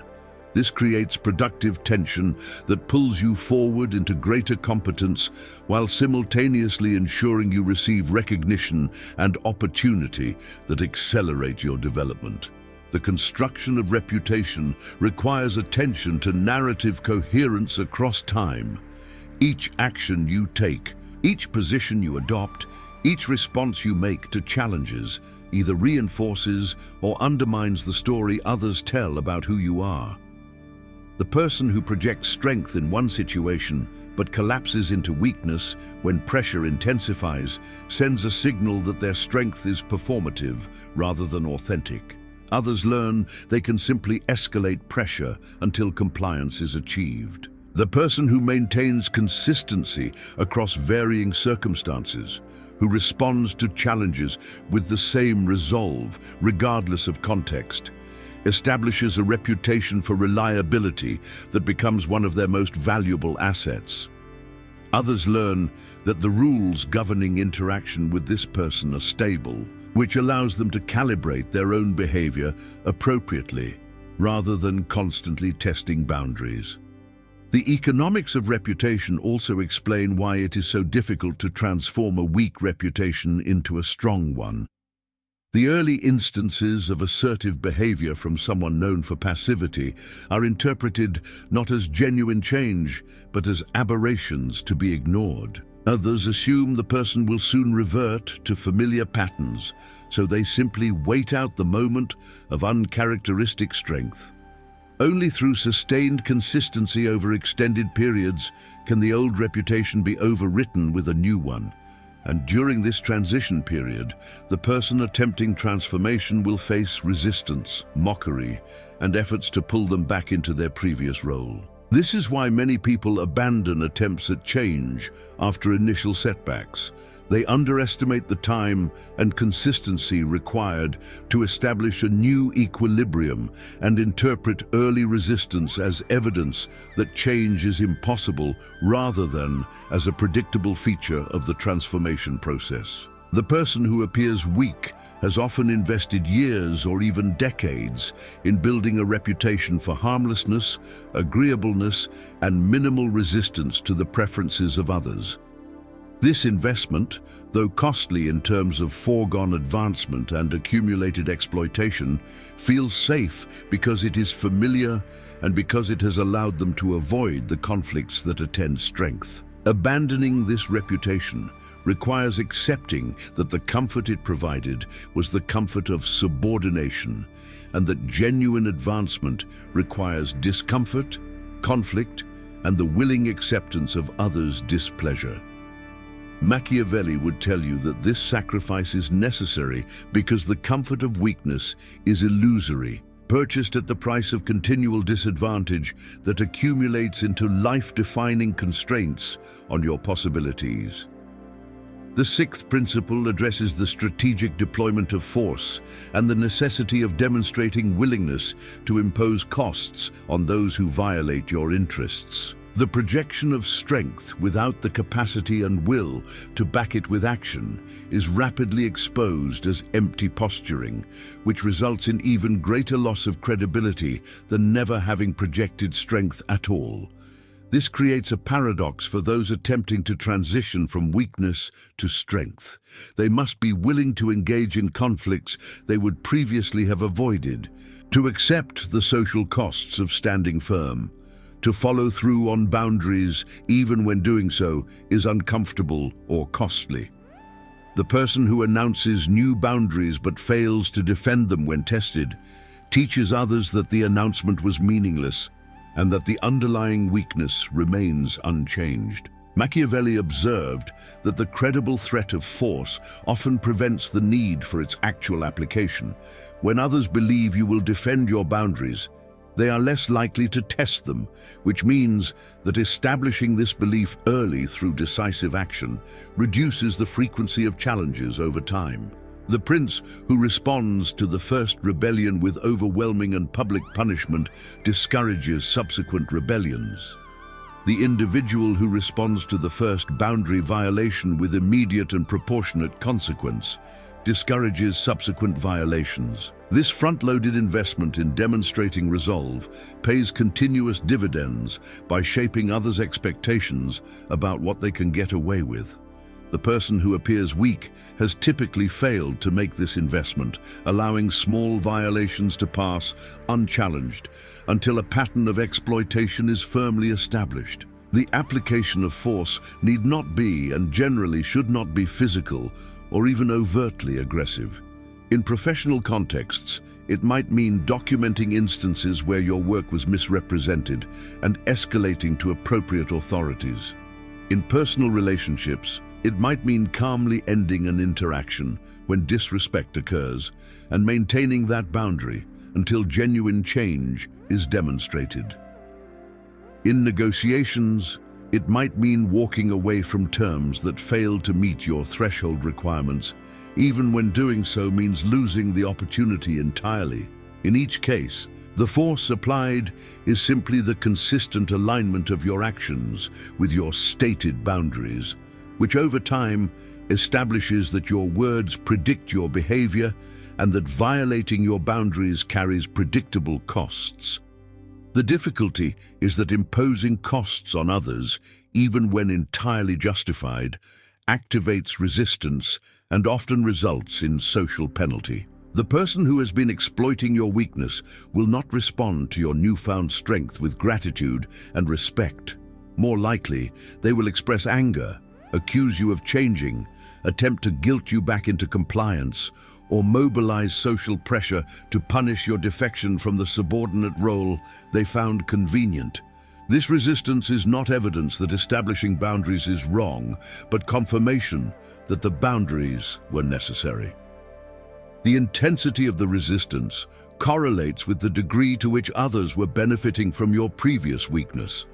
This creates productive tension that pulls you forward into greater competence while simultaneously ensuring you receive recognition and opportunity that accelerate your development. The construction of reputation requires attention to narrative coherence across time. Each action you take, each position you adopt, each response you make to challenges either reinforces or undermines the story others tell about who you are. The person who projects strength in one situation but collapses into weakness when pressure intensifies sends a signal that their strength is performative rather than authentic. Others learn they can simply escalate pressure until compliance is achieved. The person who maintains consistency across varying circumstances, who responds to challenges with the same resolve, regardless of context, establishes a reputation for reliability that becomes one of their most valuable assets. Others learn that the rules governing interaction with this person are stable, which allows them to calibrate their own behavior appropriately, rather than constantly testing boundaries. The economics of reputation also explain why it is so difficult to transform a weak reputation into a strong one. The early instances of assertive behavior from someone known for passivity are interpreted not as genuine change, but as aberrations to be ignored. Others assume the person will soon revert to familiar patterns, so they simply wait out the moment of uncharacteristic strength. Only through sustained consistency over extended periods can the old reputation be overwritten with a new one. And during this transition period, the person attempting transformation will face resistance, mockery, and efforts to pull them back into their previous role. This is why many people abandon attempts at change after initial setbacks. They underestimate the time and consistency required to establish a new equilibrium and interpret early resistance as evidence that change is impossible rather than as a predictable feature of the transformation process. The person who appears weak has often invested years or even decades in building a reputation for harmlessness, agreeableness, and minimal resistance to the preferences of others. This investment, though costly in terms of foregone advancement and accumulated exploitation, feels safe because it is familiar and because it has allowed them to avoid the conflicts that attend strength. Abandoning this reputation requires accepting that the comfort it provided was the comfort of subordination, and that genuine advancement requires discomfort, conflict, and the willing acceptance of others' displeasure. Machiavelli would tell you that this sacrifice is necessary because the comfort of weakness is illusory purchased at the price of continual disadvantage that accumulates into life-defining constraints on your possibilities. The sixth principle addresses the strategic deployment of force and the necessity of demonstrating willingness to impose costs on those who violate your interests. The projection of strength without the capacity and will to back it with action is rapidly exposed as empty posturing, which results in even greater loss of credibility than never having projected strength at all. This creates a paradox for those attempting to transition from weakness to strength. They must be willing to engage in conflicts they would previously have avoided, to accept the social costs of standing firm, to follow through on boundaries even when doing so is uncomfortable or costly. The person who announces new boundaries but fails to defend them when tested teaches others that the announcement was meaningless and that the underlying weakness remains unchanged. Machiavelli observed that the credible threat of force often prevents the need for its actual application. When others believe you will defend your boundaries, they are less likely to test them, which means that establishing this belief early through decisive action reduces the frequency of challenges over time. The prince who responds to the first rebellion with overwhelming and public punishment discourages subsequent rebellions. The individual who responds to the first boundary violation with immediate and proportionate consequence discourages subsequent violations. This front-loaded investment in demonstrating resolve pays continuous dividends by shaping others' expectations about what they can get away with. The person who appears weak has typically failed to make this investment, allowing small violations to pass unchallenged until a pattern of exploitation is firmly established. The application of force need not be, and generally should not be, physical or even overtly aggressive. In professional contexts, it might mean documenting instances where your work was misrepresented and escalating to appropriate authorities. In personal relationships, it might mean calmly ending an interaction when disrespect occurs and maintaining that boundary until genuine change is demonstrated. In negotiations, it might mean walking away from terms that fail to meet your threshold requirements, even when doing so means losing the opportunity entirely. In each case, the force applied is simply the consistent alignment of your actions with your stated boundaries, which over time establishes that your words predict your behavior and that violating your boundaries carries predictable costs. The difficulty is that imposing costs on others, even when entirely justified, activates resistance and often results in social penalty. The person who has been exploiting your weakness will not respond to your newfound strength with gratitude and respect. More likely, they will express anger, accuse you of changing, attempt to guilt you back into compliance, or mobilize social pressure to punish your defection from the subordinate role they found convenient. This resistance is not evidence that establishing boundaries is wrong, but confirmation that the boundaries were necessary. The intensity of the resistance correlates with the degree to which others were benefiting from your previous weakness.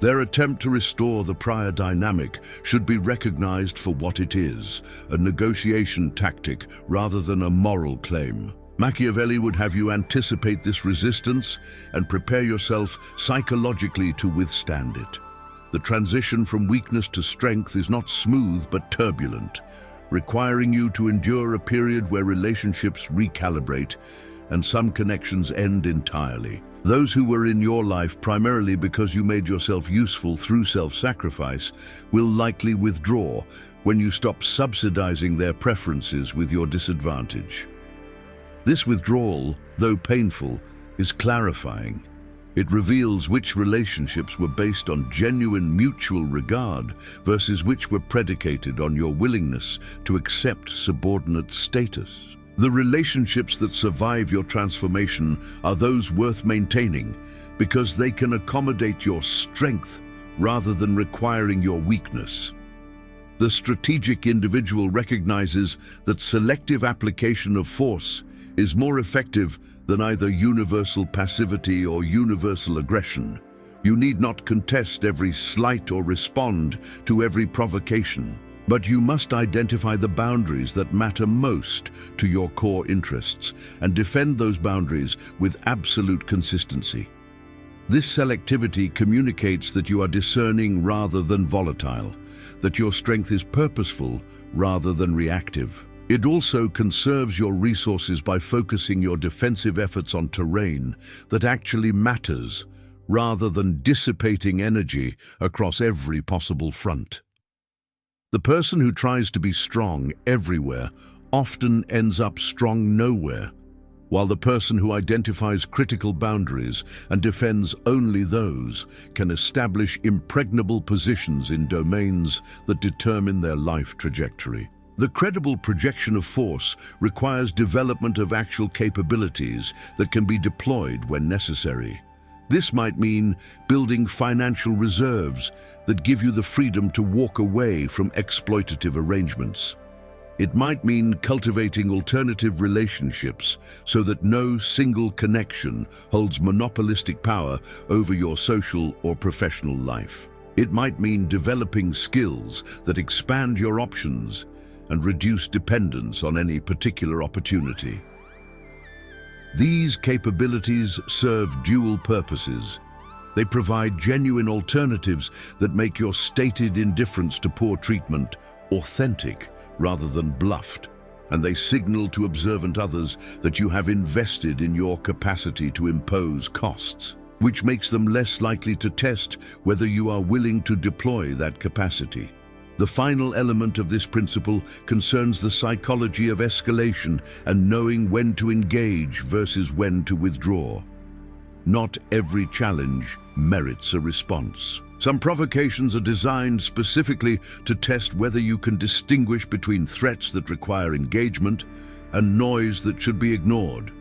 Their attempt to restore the prior dynamic should be recognized for what it is, a negotiation tactic rather than a moral claim. Machiavelli would have you anticipate this resistance and prepare yourself psychologically to withstand it. The transition from weakness to strength is not smooth but turbulent, requiring you to endure a period where relationships recalibrate and some connections end entirely. Those who were in your life primarily because you made yourself useful through self-sacrifice will likely withdraw when you stop subsidizing their preferences with your disadvantage. This withdrawal, though painful, is clarifying. It reveals which relationships were based on genuine mutual regard versus which were predicated on your willingness to accept subordinate status. The relationships that survive your transformation are those worth maintaining because they can accommodate your strength rather than requiring your weakness. The strategic individual recognizes that selective application of force is more effective than either universal passivity or universal aggression. You need not contest every slight or respond to every provocation, but you must identify the boundaries that matter most to your core interests and defend those boundaries with absolute consistency. This selectivity communicates that you are discerning rather than volatile, that your strength is purposeful rather than reactive. It also conserves your resources by focusing your defensive efforts on terrain that actually matters, rather than dissipating energy across every possible front. The person who tries to be strong everywhere often ends up strong nowhere, while the person who identifies critical boundaries and defends only those can establish impregnable positions in domains that determine their life trajectory. The credible projection of force requires development of actual capabilities that can be deployed when necessary. This might mean building financial reserves that give you the freedom to walk away from exploitative arrangements. It might mean cultivating alternative relationships so that no single connection holds monopolistic power over your social or professional life. It might mean developing skills that expand your options and reduce dependence on any particular opportunity. These capabilities serve dual purposes. They provide genuine alternatives that make your stated indifference to poor treatment authentic rather than bluffed, and they signal to observant others that you have invested in your capacity to impose costs, which makes them less likely to test whether you are willing to deploy that capacity. The final element of this principle concerns the psychology of escalation and knowing when to engage versus when to withdraw. Not every challenge merits a response. Some provocations are designed specifically to test whether you can distinguish between threats that require engagement and noise that should be ignored.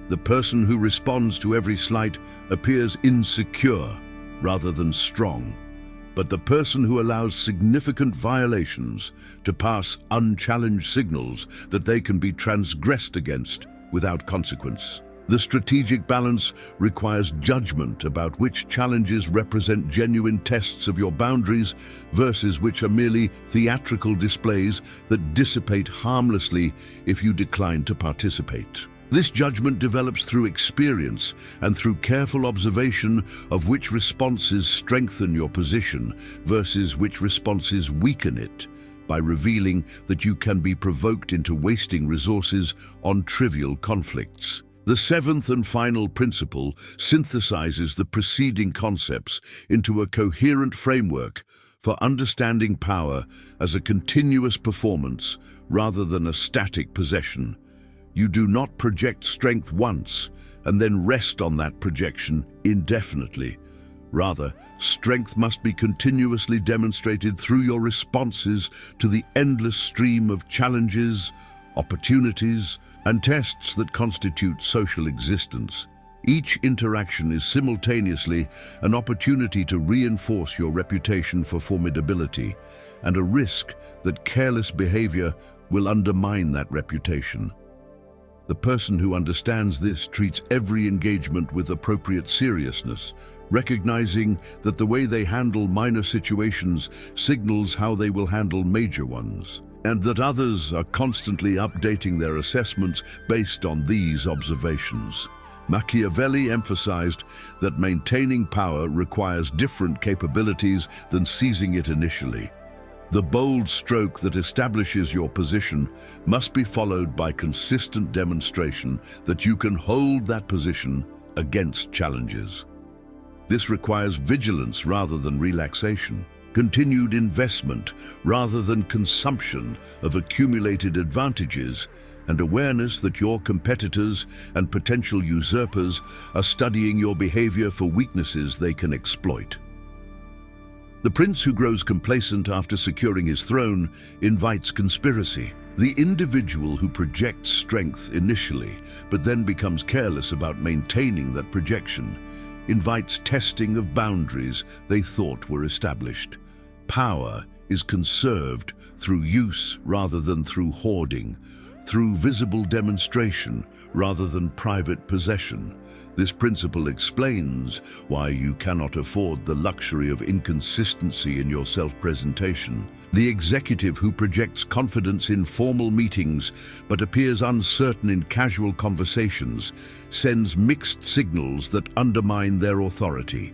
The person who responds to every slight appears insecure rather than strong. But the person who allows significant violations to pass unchallenged signals that they can be transgressed against without consequence. The strategic balance requires judgment about which challenges represent genuine tests of your boundaries versus which are merely theatrical displays that dissipate harmlessly if you decline to participate. This judgment develops through experience and through careful observation of which responses strengthen your position versus which responses weaken it, by revealing that you can be provoked into wasting resources on trivial conflicts. The seventh and final principle synthesizes the preceding concepts into a coherent framework for understanding power as a continuous performance rather than a static possession. You do not project strength once and then rest on that projection indefinitely. Rather, strength must be continuously demonstrated through your responses to the endless stream of challenges, opportunities, and tests that constitute social existence. Each interaction is simultaneously an opportunity to reinforce your reputation for formidability and a risk that careless behavior will undermine that reputation. The person who understands this treats every engagement with appropriate seriousness, recognizing that the way they handle minor situations signals how they will handle major ones, and that others are constantly updating their assessments based on these observations. Machiavelli emphasized that maintaining power requires different capabilities than seizing it initially. The bold stroke that establishes your position must be followed by consistent demonstration that you can hold that position against challenges. This requires vigilance rather than relaxation, continued investment rather than consumption of accumulated advantages, and awareness that your competitors and potential usurpers are studying your behavior for weaknesses they can exploit. The prince who grows complacent after securing his throne invites conspiracy. The individual who projects strength initially, but then becomes careless about maintaining that projection, invites testing of boundaries they thought were established. Power is conserved through use rather than through hoarding, through visible demonstration rather than private possession. This principle explains why you cannot afford the luxury of inconsistency in your self-presentation. The executive who projects confidence in formal meetings but appears uncertain in casual conversations sends mixed signals that undermine their authority.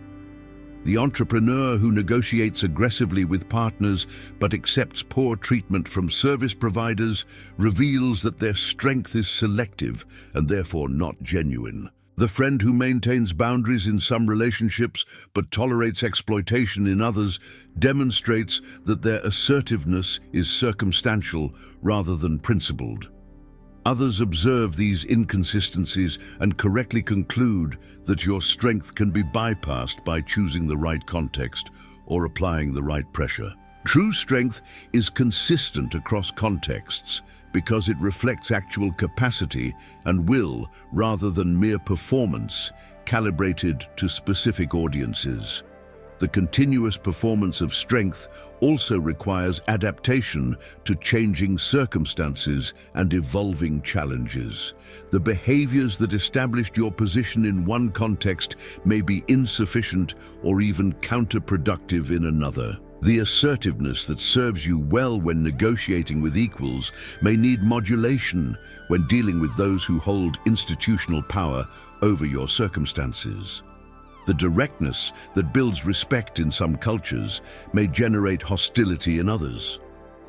The entrepreneur who negotiates aggressively with partners but accepts poor treatment from service providers reveals that their strength is selective and therefore not genuine. The friend who maintains boundaries in some relationships but tolerates exploitation in others demonstrates that their assertiveness is circumstantial rather than principled. Others observe these inconsistencies and correctly conclude that your strength can be bypassed by choosing the right context or applying the right pressure. True strength is consistent across contexts because it reflects actual capacity and will rather than mere performance calibrated to specific audiences. The continuous performance of strength also requires adaptation to changing circumstances and evolving challenges. The behaviors that established your position in one context may be insufficient or even counterproductive in another. The assertiveness that serves you well when negotiating with equals may need modulation when dealing with those who hold institutional power over your circumstances. The directness that builds respect in some cultures may generate hostility in others.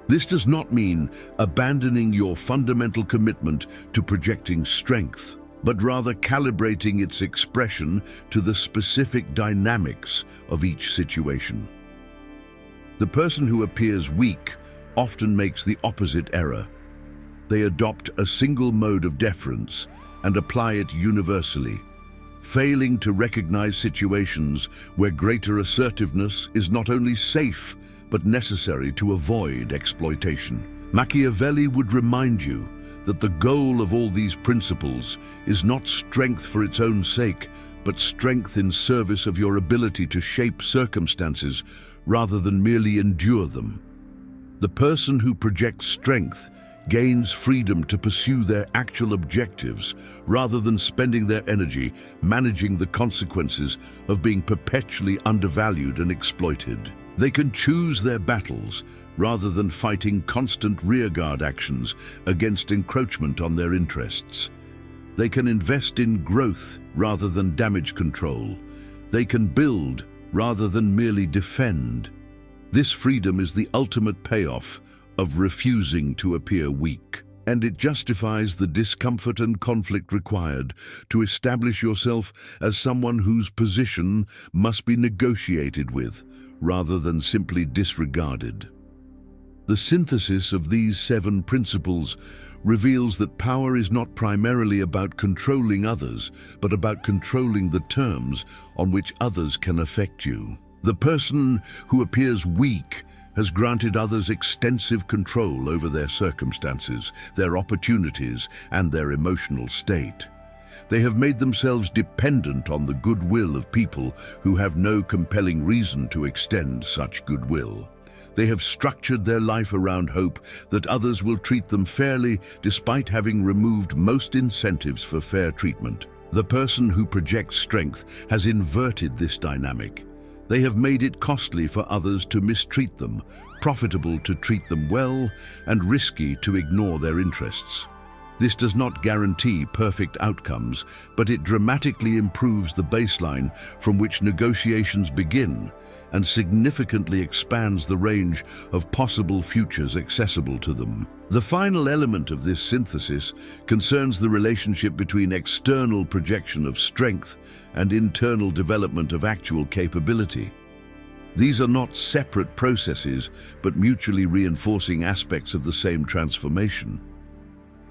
This does not mean abandoning your fundamental commitment to projecting strength, but rather calibrating its expression to the specific dynamics of each situation. The person who appears weak often makes the opposite error. They adopt a single mode of deference and apply it universally, failing to recognize situations where greater assertiveness is not only safe but necessary to avoid exploitation. Machiavelli would remind you that the goal of all these principles is not strength for its own sake, but strength in service of your ability to shape circumstances rather than merely endure them. The person who projects strength gains freedom to pursue their actual objectives rather than spending their energy managing the consequences of being perpetually undervalued and exploited. They can choose their battles rather than fighting constant rearguard actions against encroachment on their interests. They can invest in growth rather than damage control. They can build rather than merely defend. This freedom is the ultimate payoff of refusing to appear weak, and it justifies the discomfort and conflict required to establish yourself as someone whose position must be negotiated with rather than simply disregarded. The synthesis of these 7 principles reveals that power is not primarily about controlling others, but about controlling the terms on which others can affect you. The person who appears weak has granted others extensive control over their circumstances, their opportunities, and their emotional state. They have made themselves dependent on the goodwill of people who have no compelling reason to extend such goodwill. They have structured their life around hope that others will treat them fairly despite having removed most incentives for fair treatment. The person who projects strength has inverted this dynamic. They have made it costly for others to mistreat them, profitable to treat them well, and risky to ignore their interests. This does not guarantee perfect outcomes, but it dramatically improves the baseline from which negotiations begin and significantly expands the range of possible futures accessible to them. The final element of this synthesis concerns the relationship between external projection of strength and internal development of actual capability. These are not separate processes, but mutually reinforcing aspects of the same transformation.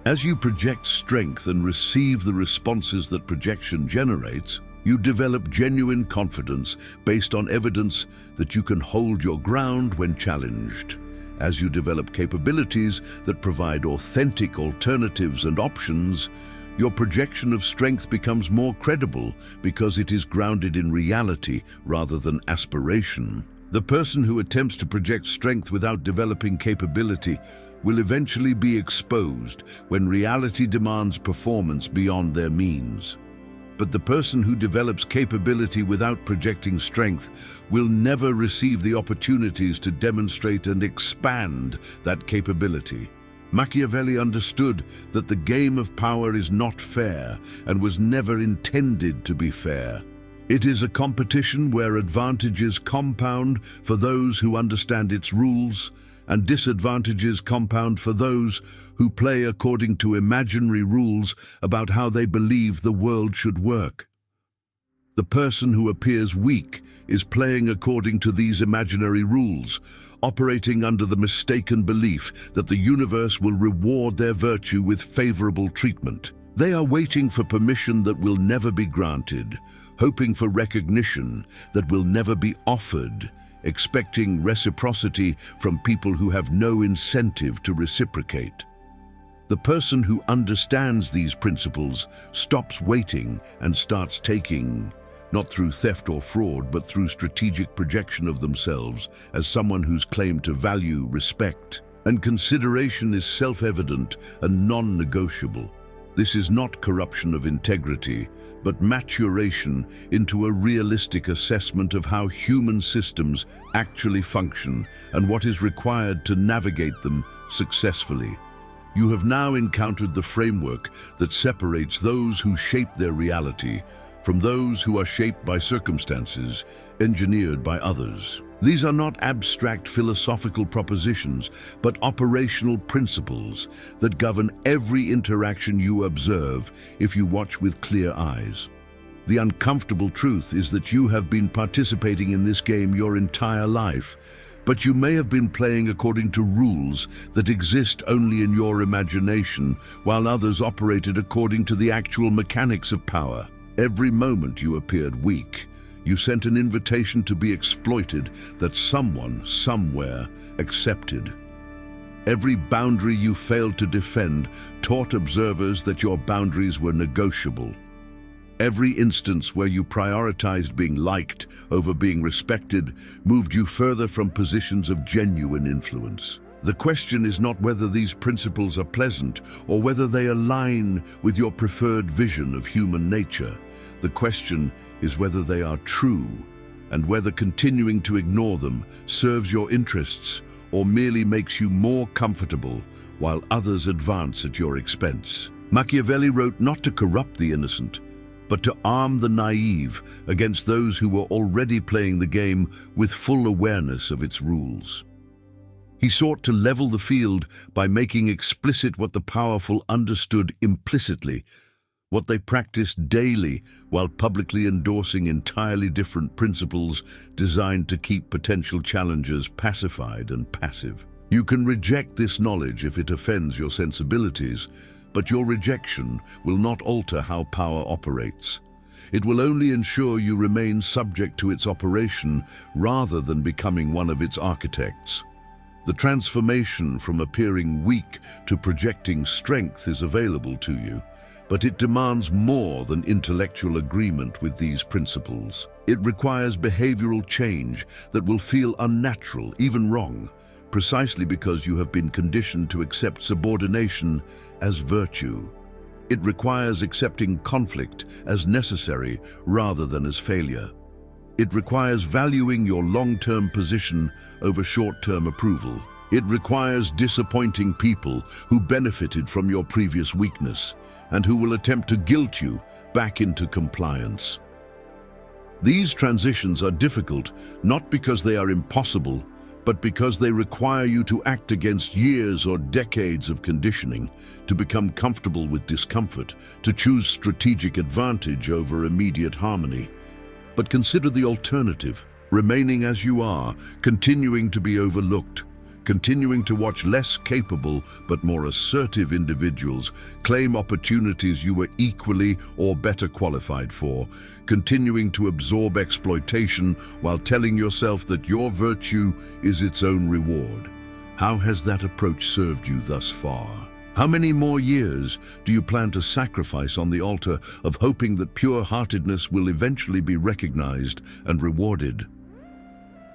As you project strength and receive the responses that projection generates, you develop genuine confidence based on evidence that you can hold your ground when challenged. As you develop capabilities that provide authentic alternatives and options, your projection of strength becomes more credible because it is grounded in reality rather than aspiration. The person who attempts to project strength without developing capability will eventually be exposed when reality demands performance beyond their means. But the person who develops capability without projecting strength will never receive the opportunities to demonstrate and expand that capability. Machiavelli understood that the game of power is not fair and was never intended to be fair. It is a competition where advantages compound for those who understand its rules, and disadvantages compound for those who play according to imaginary rules about how they believe the world should work. The person who appears weak is playing according to these imaginary rules, operating under the mistaken belief that the universe will reward their virtue with favorable treatment. They are waiting for permission that will never be granted, hoping for recognition that will never be offered, expecting reciprocity from people who have no incentive to reciprocate. The person who understands these principles stops waiting and starts taking, not through theft or fraud, but through strategic projection of themselves as someone whose claim to value, respect, and consideration is self-evident and non-negotiable. This is not corruption of integrity, but maturation into a realistic assessment of how human systems actually function and what is required to navigate them successfully. You have now encountered the framework that separates those who shape their reality from those who are shaped by circumstances engineered by others. These are not abstract philosophical propositions, but operational principles that govern every interaction you observe if you watch with clear eyes. The uncomfortable truth is that you have been participating in this game your entire life, but you may have been playing according to rules that exist only in your imagination, while others operated according to the actual mechanics of power. Every moment you appeared weak, you sent an invitation to be exploited that someone, somewhere, accepted. Every boundary you failed to defend taught observers that your boundaries were negotiable. Every instance where you prioritized being liked over being respected moved you further from positions of genuine influence. The question is not whether these principles are pleasant or whether they align with your preferred vision of human nature. The question is whether they are true, and whether continuing to ignore them serves your interests or merely makes you more comfortable while others advance at your expense. Machiavelli wrote not to corrupt the innocent, but to arm the naive against those who were already playing the game with full awareness of its rules. He sought to level the field by making explicit what the powerful understood implicitly, what they practiced daily, while publicly endorsing entirely different principles designed to keep potential challengers pacified and passive. You can reject this knowledge if it offends your sensibilities, but your rejection will not alter how power operates. It will only ensure you remain subject to its operation rather than becoming one of its architects. The transformation from appearing weak to projecting strength is available to you, but it demands more than intellectual agreement with these principles. It requires behavioral change that will feel unnatural, even wrong, precisely because you have been conditioned to accept subordination as virtue. It requires accepting conflict as necessary rather than as failure. It requires valuing your long-term position over short-term approval. It requires disappointing people who benefited from your previous weakness and who will attempt to guilt you back into compliance. These transitions are difficult not because they are impossible, but because they require you to act against years or decades of conditioning, to become comfortable with discomfort, to choose strategic advantage over immediate harmony. But consider the alternative, remaining as you are, continuing to be overlooked, continuing to watch less capable but more assertive individuals claim opportunities you were equally or better qualified for, continuing to absorb exploitation while telling yourself that your virtue is its own reward. How has that approach served you thus far? How many more years do you plan to sacrifice on the altar of hoping that pure-heartedness will eventually be recognized and rewarded?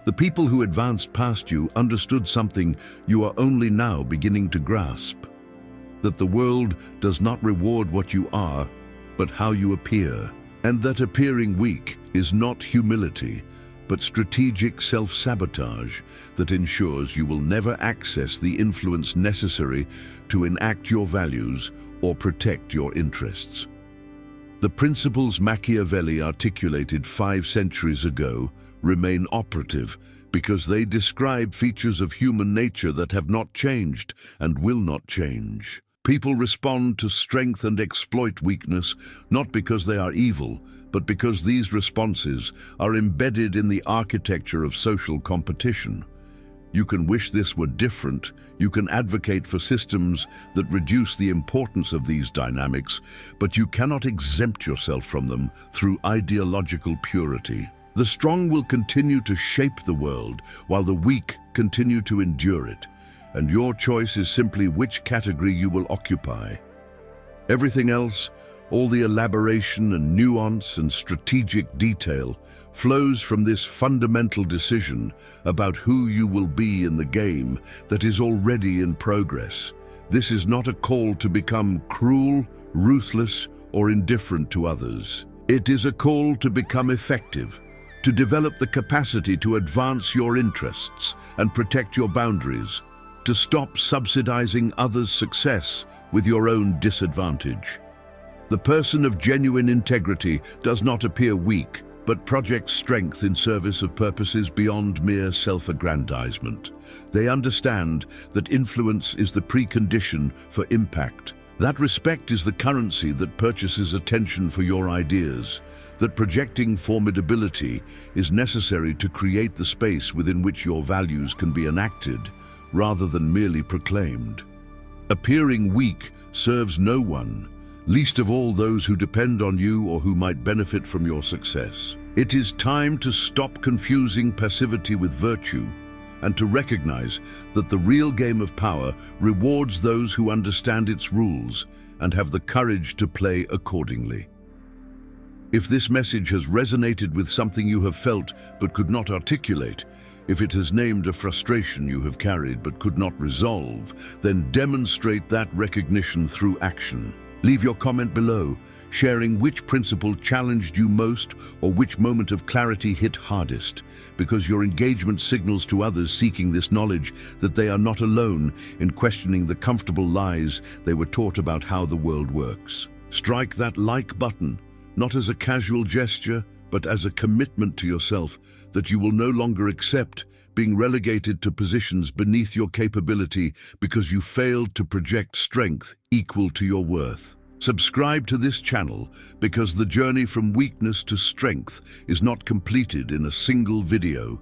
The people who advanced past you understood something you are only now beginning to grasp: that the world does not reward what you are, but how you appear, and that appearing weak is not humility, but strategic self-sabotage that ensures you will never access the influence necessary to enact your values or protect your interests. The principles Machiavelli articulated 5 centuries ago remain operative because they describe features of human nature that have not changed and will not change. People respond to strength and exploit weakness not because they are evil, but because these responses are embedded in the architecture of social competition. You can wish this were different. You can advocate for systems that reduce the importance of these dynamics, but you cannot exempt yourself from them through ideological purity. The strong will continue to shape the world, while the weak continue to endure it, and your choice is simply which category you will occupy. Everything else, all the elaboration and nuance and strategic detail, flows from this fundamental decision about who you will be in the game that is already in progress. This is not a call to become cruel, ruthless, or indifferent to others. It is a call to become effective, to develop the capacity to advance your interests and protect your boundaries, to stop subsidizing others' success with your own disadvantage. The person of genuine integrity does not appear weak, but projects strength in service of purposes beyond mere self-aggrandizement. They understand that influence is the precondition for impact. That respect is the currency that purchases attention for your ideas. That projecting formidability is necessary to create the space within which your values can be enacted, rather than merely proclaimed. Appearing weak serves no one, least of all those who depend on you or who might benefit from your success. It is time to stop confusing passivity with virtue and to recognize that the real game of power rewards those who understand its rules and have the courage to play accordingly. If this message has resonated with something you have felt but could not articulate, if it has named a frustration you have carried but could not resolve, then demonstrate that recognition through action. Leave your comment below, sharing which principle challenged you most or which moment of clarity hit hardest, because your engagement signals to others seeking this knowledge that they are not alone in questioning the comfortable lies they were taught about how the world works. Strike that like button, not as a casual gesture, but as a commitment to yourself that you will no longer accept being relegated to positions beneath your capability because you failed to project strength equal to your worth. Subscribe to this channel because the journey from weakness to strength is not completed in a single video,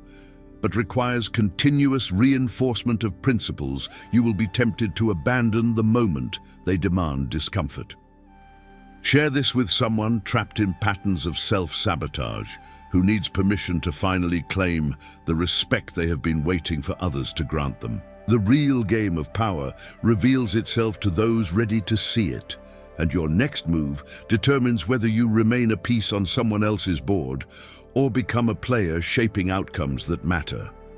but requires continuous reinforcement of principles you will be tempted to abandon the moment they demand discomfort. Share this with someone trapped in patterns of self-sabotage, who needs permission to finally claim the respect they have been waiting for others to grant them. The real game of power reveals itself to those ready to see it, and your next move determines whether you remain a piece on someone else's board or become a player shaping outcomes that matter.